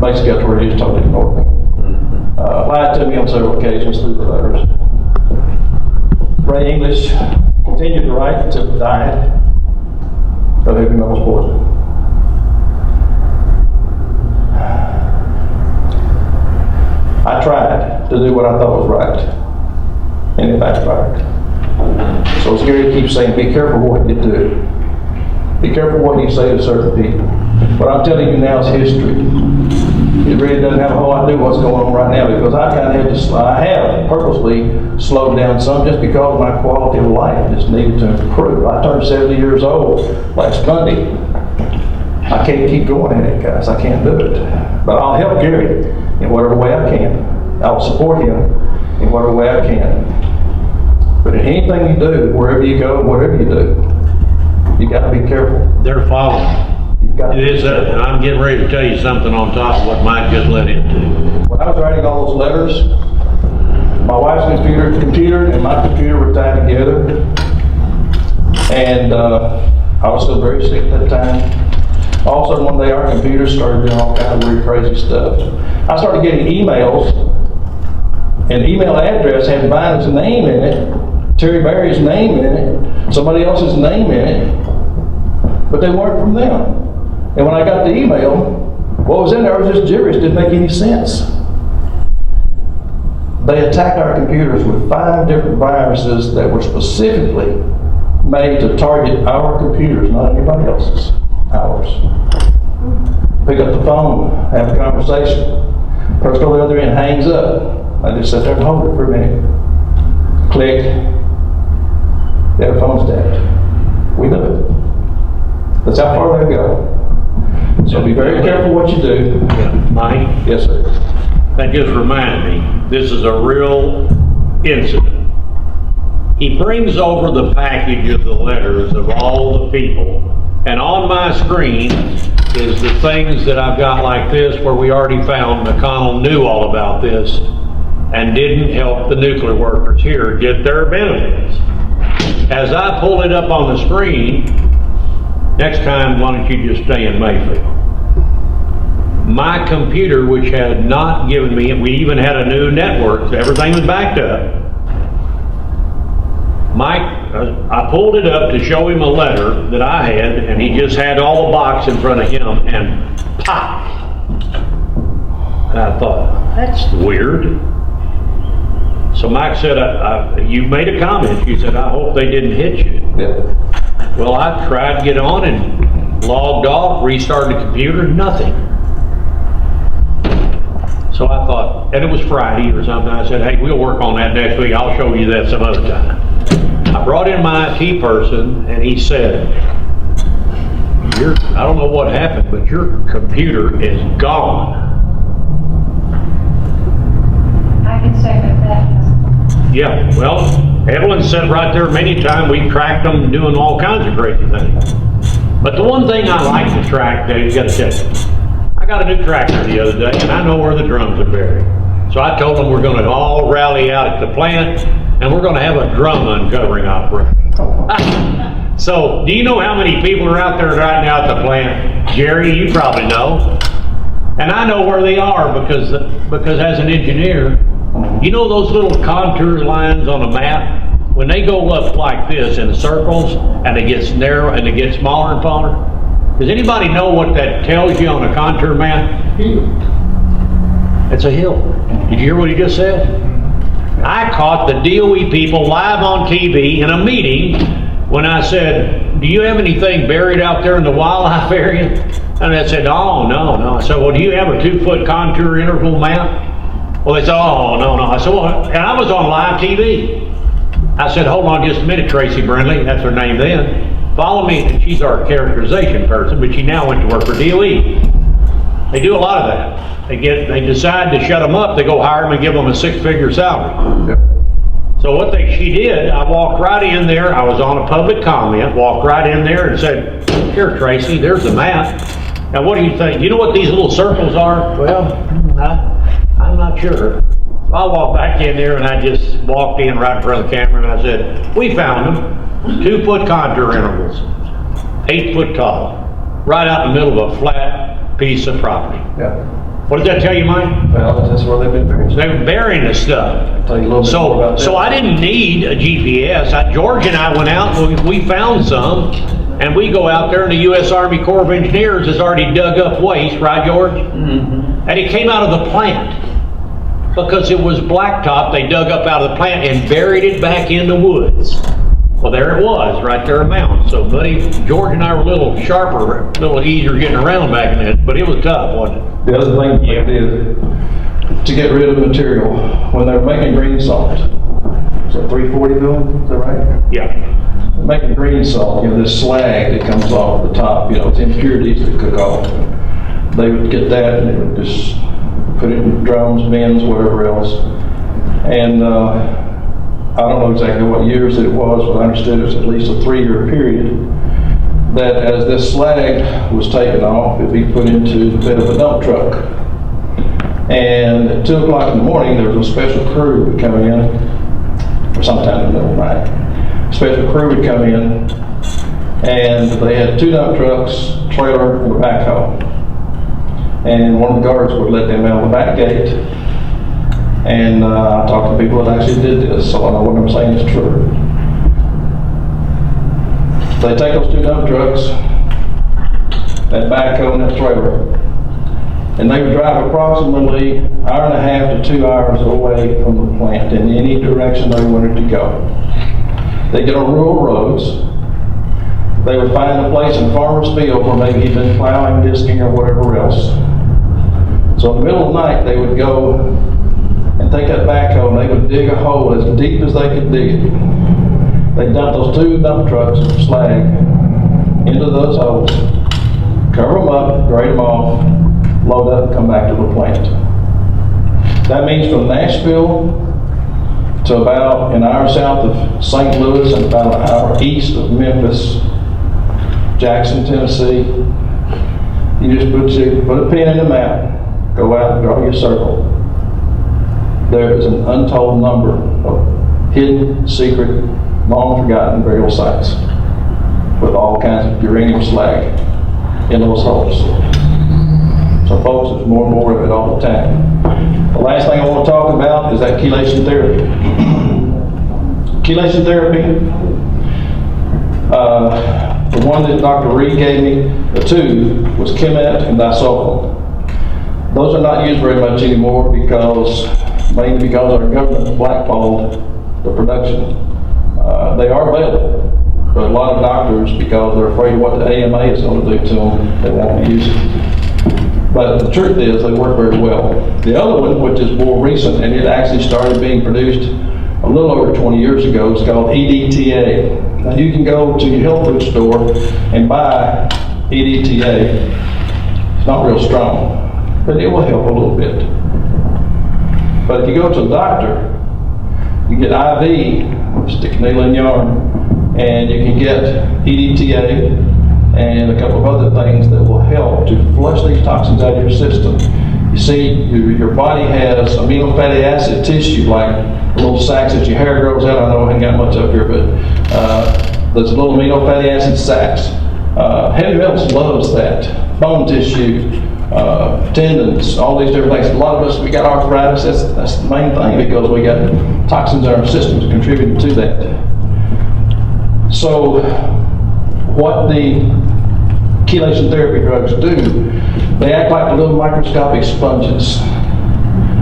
basically got to where he just totally ignored me. Lied to me on several occasions through the letters. Ray English continued to write until he died of heavy metals poisoning. I tried to do what I thought was right, and it backfired. So it's scary to keep saying, be careful what you do. Be careful what you say to certain people. What I'm telling you now is history. It really doesn't have a whole idea what's going on right now, because I kind of had to, I have purposely slowed down some just because my quality of life just needed to improve. I turned 70 years old last Monday. I can't keep going at it, guys. I can't do it. But I'll help Gary in whatever way I can. I'll support him in whatever way I can. But in anything you do, wherever you go, whatever you do, you gotta be careful. They're following. You've got to It is, and I'm getting ready to tell you something on top of what Mike just led into. When I was writing all those letters, my wife's computer and my computer were tied together. And I was still very sick at that time. All of a sudden one day our computers started doing all kinds of weird, crazy stuff. I started getting emails, and the email address had Biden's name in it, Terry Berry's name in it, somebody else's name in it, but they weren't from them. And when I got the email, what was in there was just gibberish, didn't make any sense. They attacked our computers with 5 different viruses that were specifically made to target our computers, not anybody else's, ours. Pick up the phone, have a conversation. Person on the other end hangs up. I just sit there and hold it for a minute. Click. Their phone's dead. We do it. That's how far they go. So be very careful what you do. Mike? Yes, sir. That just reminded me, this is a real incident. He brings over the package of the letters of all the people, and on my screen is the things that I've got like this where we already found McConnell knew all about this and didn't help the nuclear workers here get their benefits. As I pull it up on the screen, next time why don't you just stay in Mayfield? My computer, which had not given me, we even had a new network, so everything was backed up. Mike, I pulled it up to show him a letter that I had, and he just had all the box in front of him, and pop! And I thought, that's weird. So Mike said, you made a comment. You said, I hope they didn't hit you. Yeah. Well, I tried to get on and logged off, restarted the computer, nothing. So I thought, and it was Friday or something, I said, hey, we'll work on that next week. I'll show you that some other time. I brought in my IT person, and he said, I don't know what happened, but your computer is gone. I can second that. Yeah, well, Evelyn said right there many times, we tracked them doing all kinds of crazy things. But the one thing I like to track, Dave, you gotta tell you, I got a new tractor the other day, and I know where the drums are buried. So I told them we're gonna all rally out at the plant, and we're gonna have a drum uncovering operation. So, do you know how many people are out there right now at the plant? Jerry, you probably know. And I know where they are because as an engineer, you know those little contour lines on a map? When they go up like this in circles, and it gets narrow, and it gets smaller and smaller? Does anybody know what that tells you on a contour map? It's a hill. Did you hear what he just said? I caught the DOE people live on TV in a meeting when I said, do you have anything buried out there in the wildlife area? And they said, oh, no. I said, well, do you have a 2-foot contour interval map? Well, they said, oh, no. I said, well, and I was on live TV. I said, hold on just a minute, Tracy Brindley, that's her name then. Follow me, and she's our characterization person, but she now went to work for DOE. They do a lot of that. They decide to shut them up, they go hire them and give them a 6-figure salary. Yep. So what she did, I walked right in there, I was on a public comment, walked right in there and said, here Tracy, there's the map. Now what do you think? You know what these little circles are? Well, I'm not sure. So I walked back in there and I just walked in right in front of the camera and I said, we found them. 2-foot contour intervals, 8 foot tall, right out in the middle of a flat piece of property. Yeah. What does that tell you, Mike? Well, that's where they've been buried. They were burying this stuff. I'll tell you a little bit more about that. So I didn't need a GPS. George and I went out, we found some, and we go out there and the U.S. Army Corps of Engineers has already dug up waste, right, George? Mm-hmm. And it came out of the plant. Because it was blacktop, they dug up out of the plant and buried it back in the woods. Well, there it was, right there a mountain. So, buddy, George and I were a little sharper, a little easier getting around back in it, but it was tough, wasn't it? The other thing they did to get rid of material, when they were making green salt, so 340 mil, is that right? Yeah. Making green salt, this slag that comes off the top, it's impurities that cook off. They would get that and they would just put it in drums, bins, whatever else. And I don't know exactly what years it was, but I understood it was at least a 3-year period, that as this slag was taken off, it'd be put into the bed of a dump truck. And at 2 o'clock in the morning, there was a special crew would come in, or sometime in the middle of the night. Special crew would come in, and they had 2 dump trucks, trailer, and a backhoe. And one of the guards would let them out of the back gate. And I talked to people that actually did this, so I know what I'm saying is true. They take those 2 dump trucks, that backhoe and that trailer, and they would drive approximately 1.5 to 2 hours away from the plant in any direction they wanted to go. They get on rural roads. They would find a place in a farmer's field where maybe he'd been plowing, disking, or whatever else. So in the middle of the night, they would go and take that backhoe and they would dig a hole as deep as they could dig it. They'd dump those 2 dump trucks of slag into those holes, cover them up, grade them off, load up, and come back to the plant. That means from Nashville to about an hour south of St. Louis and about an hour east of Memphis, Jackson, Tennessee. You just put a pin in the map, go out and draw your circle. There is an untold number of hidden, secret, long forgotten burial sites with all kinds of uranium slag in those holes. So folks, there's more and more of it all the time. The last thing I want to talk about is that chelation therapy. Chelation therapy, the one that Dr. Reed gave me, the 2, was Chemet and disulfide. Those are not used very much anymore mainly because our government blackballed the production. They are available, but a lot of doctors, because they're afraid of what the AMA is going to do to them, they won't use it. But the truth is, they work very well. The other one, which is more recent, and it actually started being produced a little over 20 years ago, is called EDTA. Now you can go to your health food store and buy EDTA. It's not real strong, but it will help a little bit. But if you go to a doctor, you get IV, stick a needle in yarn, and you can get EDTA and a couple of other things that will help to flush these toxins out of your system. You see, your body has amino fatty acid tissue, like little sacs that your hair grows out. I know I ain't got much up here, but there's little amino fatty acid sacs. Heavy metals loves that. Bone tissue, tendons, all these different things. A lot of us, we got arthritis. That's the main thing, because we got toxins in our systems contributing to that. So what the chelation therapy drugs do, they act like little microscopic sponges,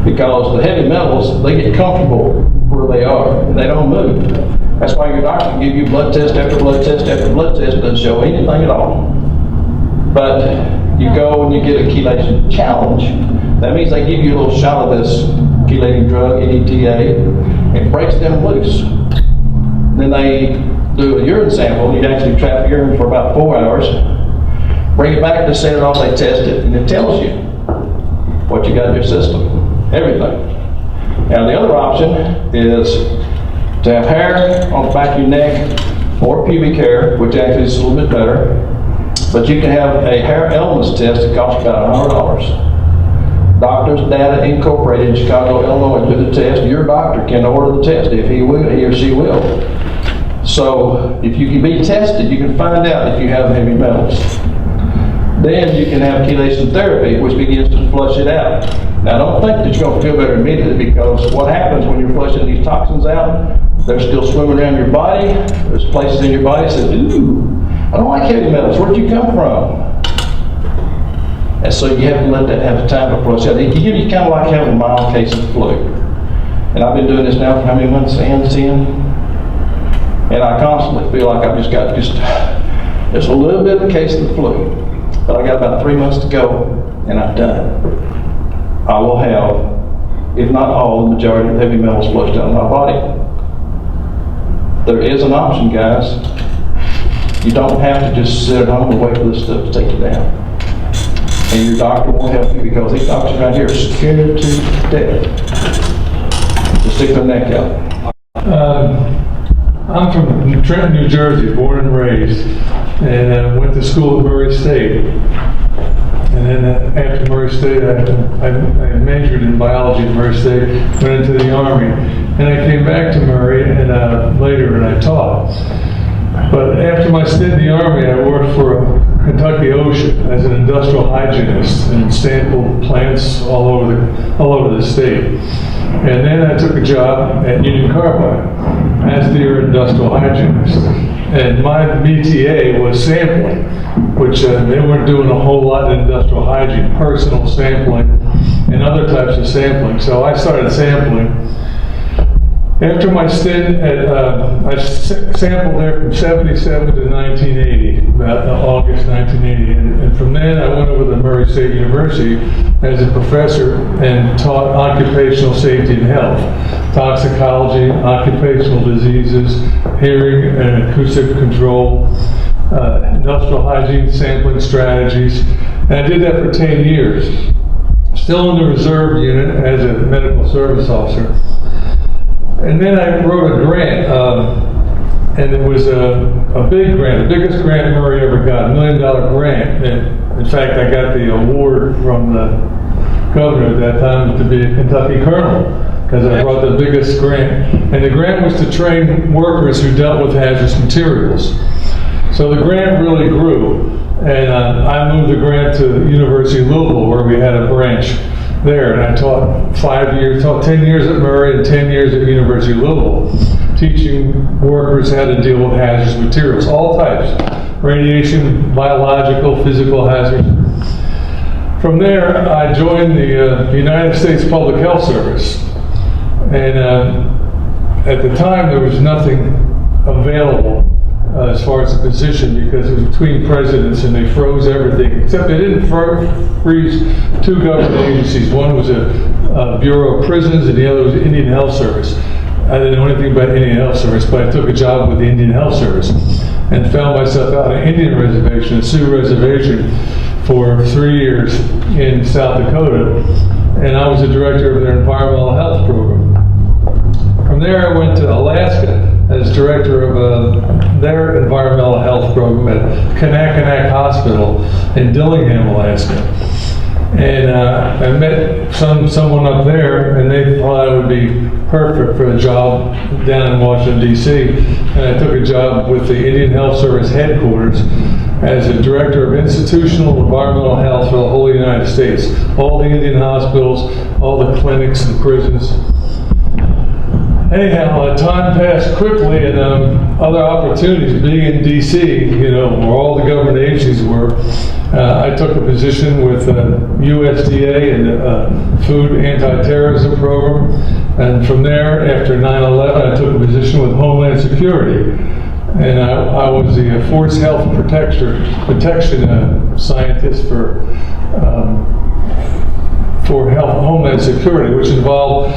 because the heavy metals, they get comfortable where they are and they don't move. That's why your doctor can give you blood test after blood test after blood test, doesn't show anything at all. But you go and you get a chelation challenge. That means they give you a little shot of this chelating drug, EDTA, and breaks them loose. Then they do a urine sample. You actually trap urine for about 4 hours, bring it back to set it off, they test it, and it tells you what you got in your system, everything. Now the other option is to have hair on the back of your neck or pubic hair, which actually is a little bit better, but you can have a hair elements test that costs about $100. Doctors Data Incorporated in Chicago, Illinois do the test. Your doctor can order the test if he or she will. So if you can be tested, you can find out if you have heavy metals. Then you can have chelation therapy, which begins to flush it out. Now don't think that you're going to feel better immediately, because what happens when you're flushing these toxins out, they're still swimming around your body. There's places in your body that says, ooh, I don't like heavy metals. Where'd you come from? And so you have to let that have time to flush out. It can give you kind of like having a mild case of flu. And I've been doing this now for how many months? 10. And I constantly feel like I've just got just a little bit of a case of the flu. But I got about 3 months to go, and I'm done. I will have, if not all, the majority of heavy metals flushed out of my body. There is an option, guys. You don't have to just sit at home and wait for this stuff to take you down. And your doctor won't help you, because these doctors around here are scared to death to stick their neck out. I'm from Trenton, New Jersey, born and raised, and went to school at Murray State. And then after Murray State, I majored in biology at Murray State, went into the Army, and I came back to Murray and later and I taught. But after my stint in the Army, I worked for Kentucky Ocean as an industrial hygienist and sampled plants all over the state. And then I took a job at Union Carbide as their industrial hygienist. And my BTA was sampling, which they weren't doing a whole lot in industrial hygiene, personal sampling and other types of sampling. So I started sampling. After my stint at, I sampled there from 77 to 1980, about August 1980. And from then I went over to Murray State University as a professor and taught occupational safety and health, toxicology, occupational diseases, hearing and acoustic control, industrial hygiene sampling strategies. And I did that for 10 years. Still in the reserve unit as a medical service officer. And then I wrote a grant, and it was a big grant, the biggest grant Murray ever got, $1 million grant. And in fact, I got the award from the governor at that time to be a Kentucky colonel, because I brought the biggest grant. And the grant was to train workers who dealt with hazardous materials. So the grant really grew, and I moved the grant to the University of Louisville, where we had a branch there, and I taught 10 years at Murray and 10 years at University of Louisville, teaching workers how to deal with hazardous materials, all types, radiation, biological, physical hazards. From there, I joined the United States Public Health Service, and at the time there was nothing available as far as the position, because it was between presidents and they froze everything, except they didn't freeze two government agencies. One was a Bureau of Prisons and the other was the Indian Health Service. I didn't know anything about Indian Health Service, but I took a job with the Indian Health Service and found myself out on an Indian reservation, a Sioux reservation, for 3 years in South Dakota, and I was the director of their environmental health program. From there I went to Alaska as director of their environmental health program at Kanakanak Hospital in Dillingham, Alaska. And I met someone up there, and they thought I would be perfect for a job down in Washington, D.C. And I took a job with the Indian Health Service headquarters as a director of institutional environmental health for the whole United States. All the Indian hospitals, all the clinics and prisons. Anyhow, time passed quickly, and other opportunities, being in D.C., where all the government agencies were, I took a position with USDA and the Food Anti-Terrorism Program, and from there, after 9/11, I took a position with Homeland Security, and I was the Force Health Protection scientist for Homeland Security, which involved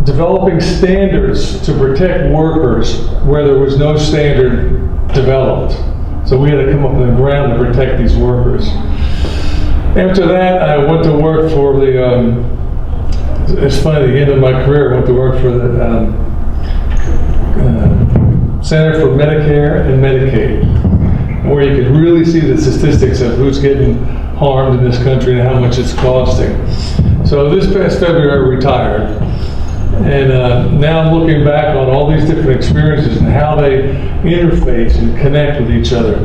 developing standards to protect workers where there was no standard developed. So we had to come up on the ground to protect these workers. After that, I went to work for it's funny, the end of my career, I went to work for the Center for Medicare and Medicaid, where you could really see the statistics of who's getting harmed in this country and how much it's costing. So this past February, I retired. And now I'm looking back on all these different experiences and how they interface and connect with each other.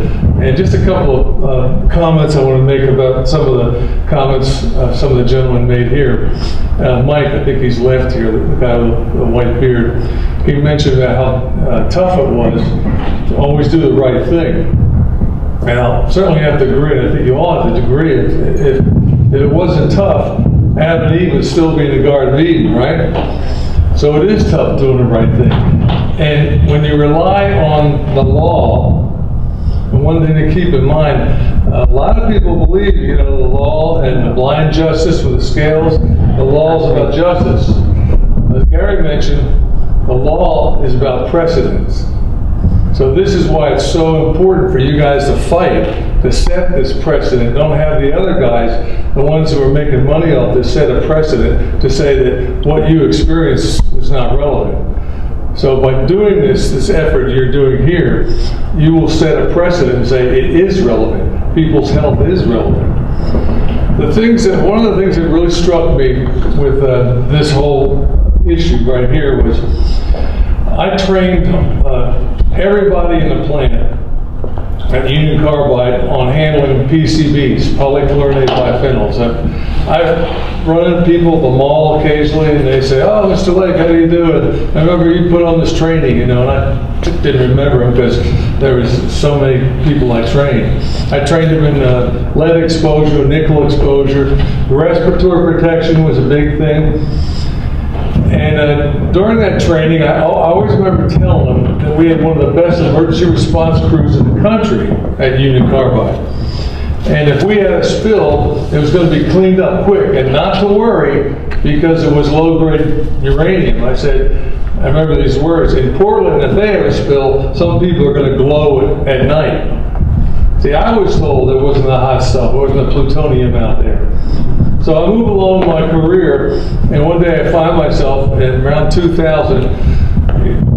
And just a couple of comments I want to make about some of the comments some of the gentlemen made here. Mike, I think he's left here, the guy with the white beard. He mentioned about how tough it was to always do the right thing. And I'll certainly have to agree, and I think you all have to agree, if it wasn't tough, Adam and Eve would still be in the Garden of Eden, right? So it is tough doing the right thing. And when you rely on the law, and one thing to keep in mind, a lot of people believe, the law and the blind justice with the scales, the law is about justice. As Gary mentioned, the law is about precedence. So this is why it's so important for you guys to fight to set this precedent. Don't have the other guys, the ones who are making money off this, set a precedent to say that what you experienced was not relevant. So by doing this effort you're doing here, you will set a precedent and say it is relevant. People's health is relevant. One of the things that really struck me with this whole issue right here was I trained everybody in the plant at Union Carbide on handling PCBs, polychlorinated biphenyls. I've run into people at the mall occasionally and they say, "Oh, Mr. Lake, how do you do it? I remember you put on this training, and I didn't remember him because there was so many people I trained. I trained them in lead exposure, nickel exposure. Respiratory protection was a big thing. And during that training, I always remember telling them that we had one of the best emergency response crews in the country at Union Carbide. And if we had a spill, it was going to be cleaned up quick, and not to worry because it was low-grade uranium. I remember these words, in Portland, if they have a spill, some people are going to glow at night. See, I was told there wasn't the hot stuff, there wasn't the plutonium out there. So I move along my career, and one day I find myself in around 2000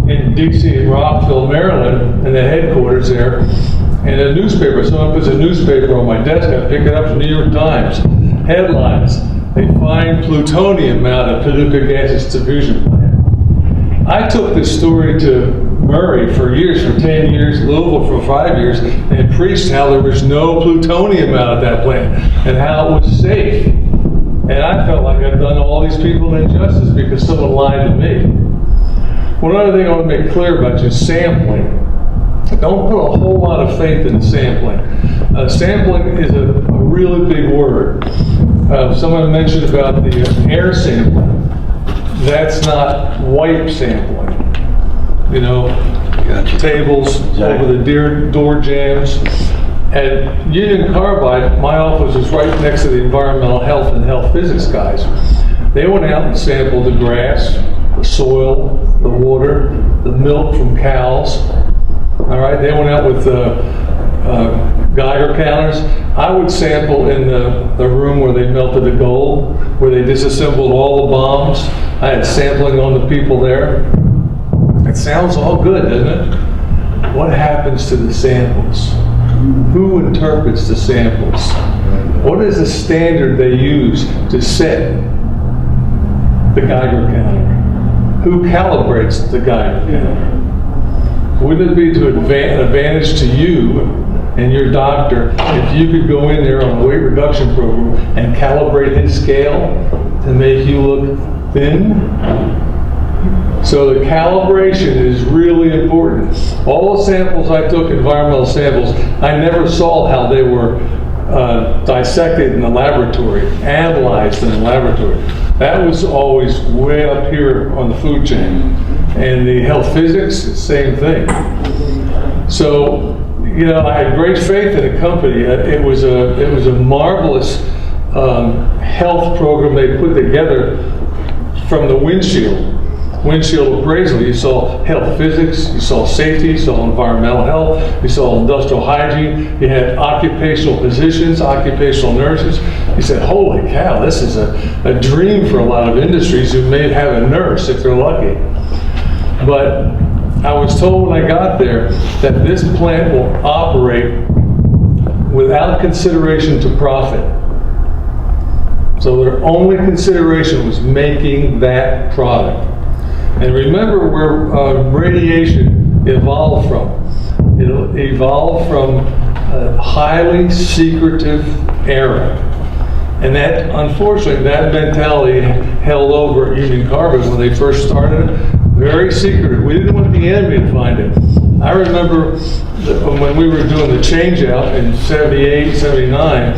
in D.C. in Rockville, Maryland, in the headquarters there, and a newspaper. Someone puts a newspaper on my desk. I pick it up from the New York Times. Headlines: they find plutonium out at Paducah Gaseous Diffusion Plant. I took this story to Murray for years, for 10 years, Louisville for 5 years, and preached how there was no plutonium out at that plant and how it was safe. And I felt like I'd done all these people an injustice because someone lied to me. One other thing I want to make clear about you, sampling. Don't put a whole lot of faith in sampling. Sampling is a really big word. Someone mentioned about the air sampling. That's not wipe sampling. Tables over the door jams. At Union Carbide, my office was right next to the environmental health and health physics guys. They went out and sampled the grass, the soil, the water, the milk from cows. All right, they went out with Geiger counters. I would sample in the room where they melted the gold, where they disassembled all the bombs. I had sampling on the people there. It sounds all good, doesn't it? What happens to the samples? Who interprets the samples? What is the standard they use to set the Geiger counter? Who calibrates the Geiger counter? Wouldn't it be to advantage to you and your doctor if you could go in there on a weight reduction program and calibrate his scale to make you look thin? So the calibration is really important. All the samples I took, environmental samples, I never saw how they were dissected in the laboratory, analyzed in the laboratory. That was always way up here on the food chain. And the health physics, the same thing. So, I had great faith in the company. It was a marvelous health program they put together from the windshield appraisal. You saw health physics, you saw safety, you saw environmental health, you saw industrial hygiene, you had occupational physicians, occupational nurses. You said, holy cow, this is a dream for a lot of industries who may have a nurse if they're lucky. But I was told when I got there that this plant will operate without consideration to profit. So their only consideration was making that product. And remember where radiation evolved from. It evolved from a highly secretive era. And that, unfortunately, that mentality held over at Union Carbide when they first started. Very secretive. We didn't want the enemy to find it. I remember when we were doing the change out in 78, 79,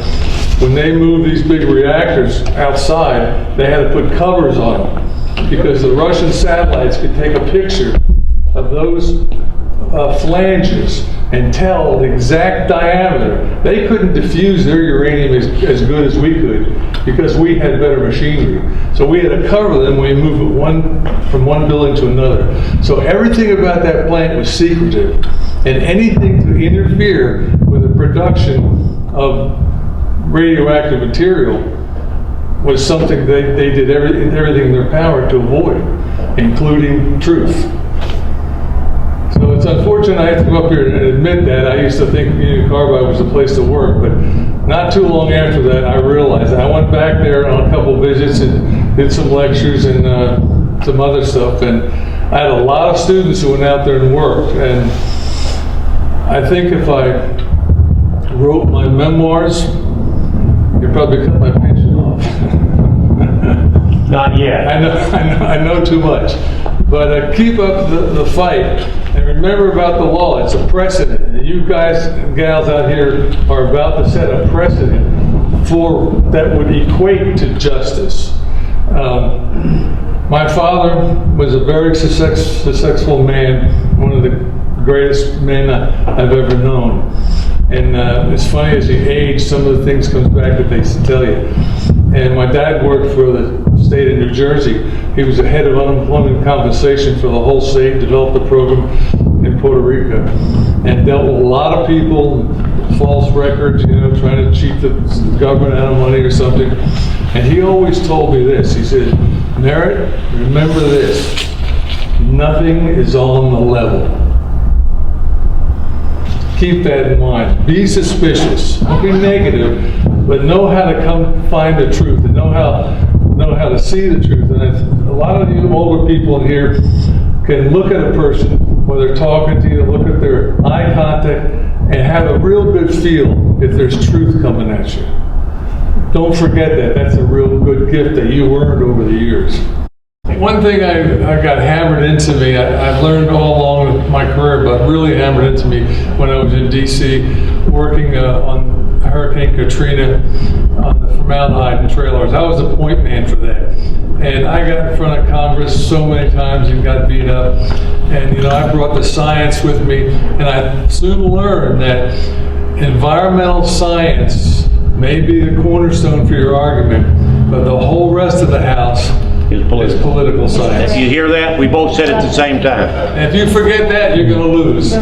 when they moved these big reactors outside, they had to put covers on them because the Russian satellites could take a picture of those flanges and tell the exact diameter. They couldn't diffuse their uranium as good as we could because we had better machinery. So we had to cover them when we moved it from one building to another. So everything about that plant was secretive. And anything to interfere with the production of radioactive material was something they did everything in their power to avoid, including truth. So it's unfortunate I have to go up here and admit that. I used to think Union Carbide was the place to work, but not too long after that, I realized that. I went back there on a couple visits and did some lectures and some other stuff, and I had a lot of students who went out there and worked, and I think if I wrote my memoirs, you'd probably cut my pension off. Not yet. I know too much. But keep up the fight, and remember about the law. It's a precedent. And you guys and gals out here are about to set a precedent for that would equate to justice. My father was a very successful man, one of the greatest men I've ever known. And it's funny, as he aged, some of the things comes back that they tell you. And my dad worked for the state of New Jersey. He was the head of unemployment compensation for the whole state, developed a program in Puerto Rico, and dealt with a lot of people, false records, trying to cheat the government out of money or something. And he always told me this. He said, Merritt, remember this, nothing is on the level. Keep that in mind. Be suspicious. Don't be negative, but know how to come find the truth and know how to see the truth. And a lot of you older people in here can look at a person when they're talking to you, look at their eye contact, and have a real good feel if there's truth coming at you. Don't forget that. That's a real good gift that you earned over the years. One thing I got hammered into me, I've learned all along my career, but really hammered into me when I was in D.C. working on Hurricane Katrina on the formaldehyde and trailers. I was a point man for that. And I got in front of Congress so many times and got beat up. And I brought the science with me, and I soon learned that environmental science may be the cornerstone for your argument, but the whole rest of the house is political science. You hear that? We both said it at the same time. And if you forget that, you're going to lose.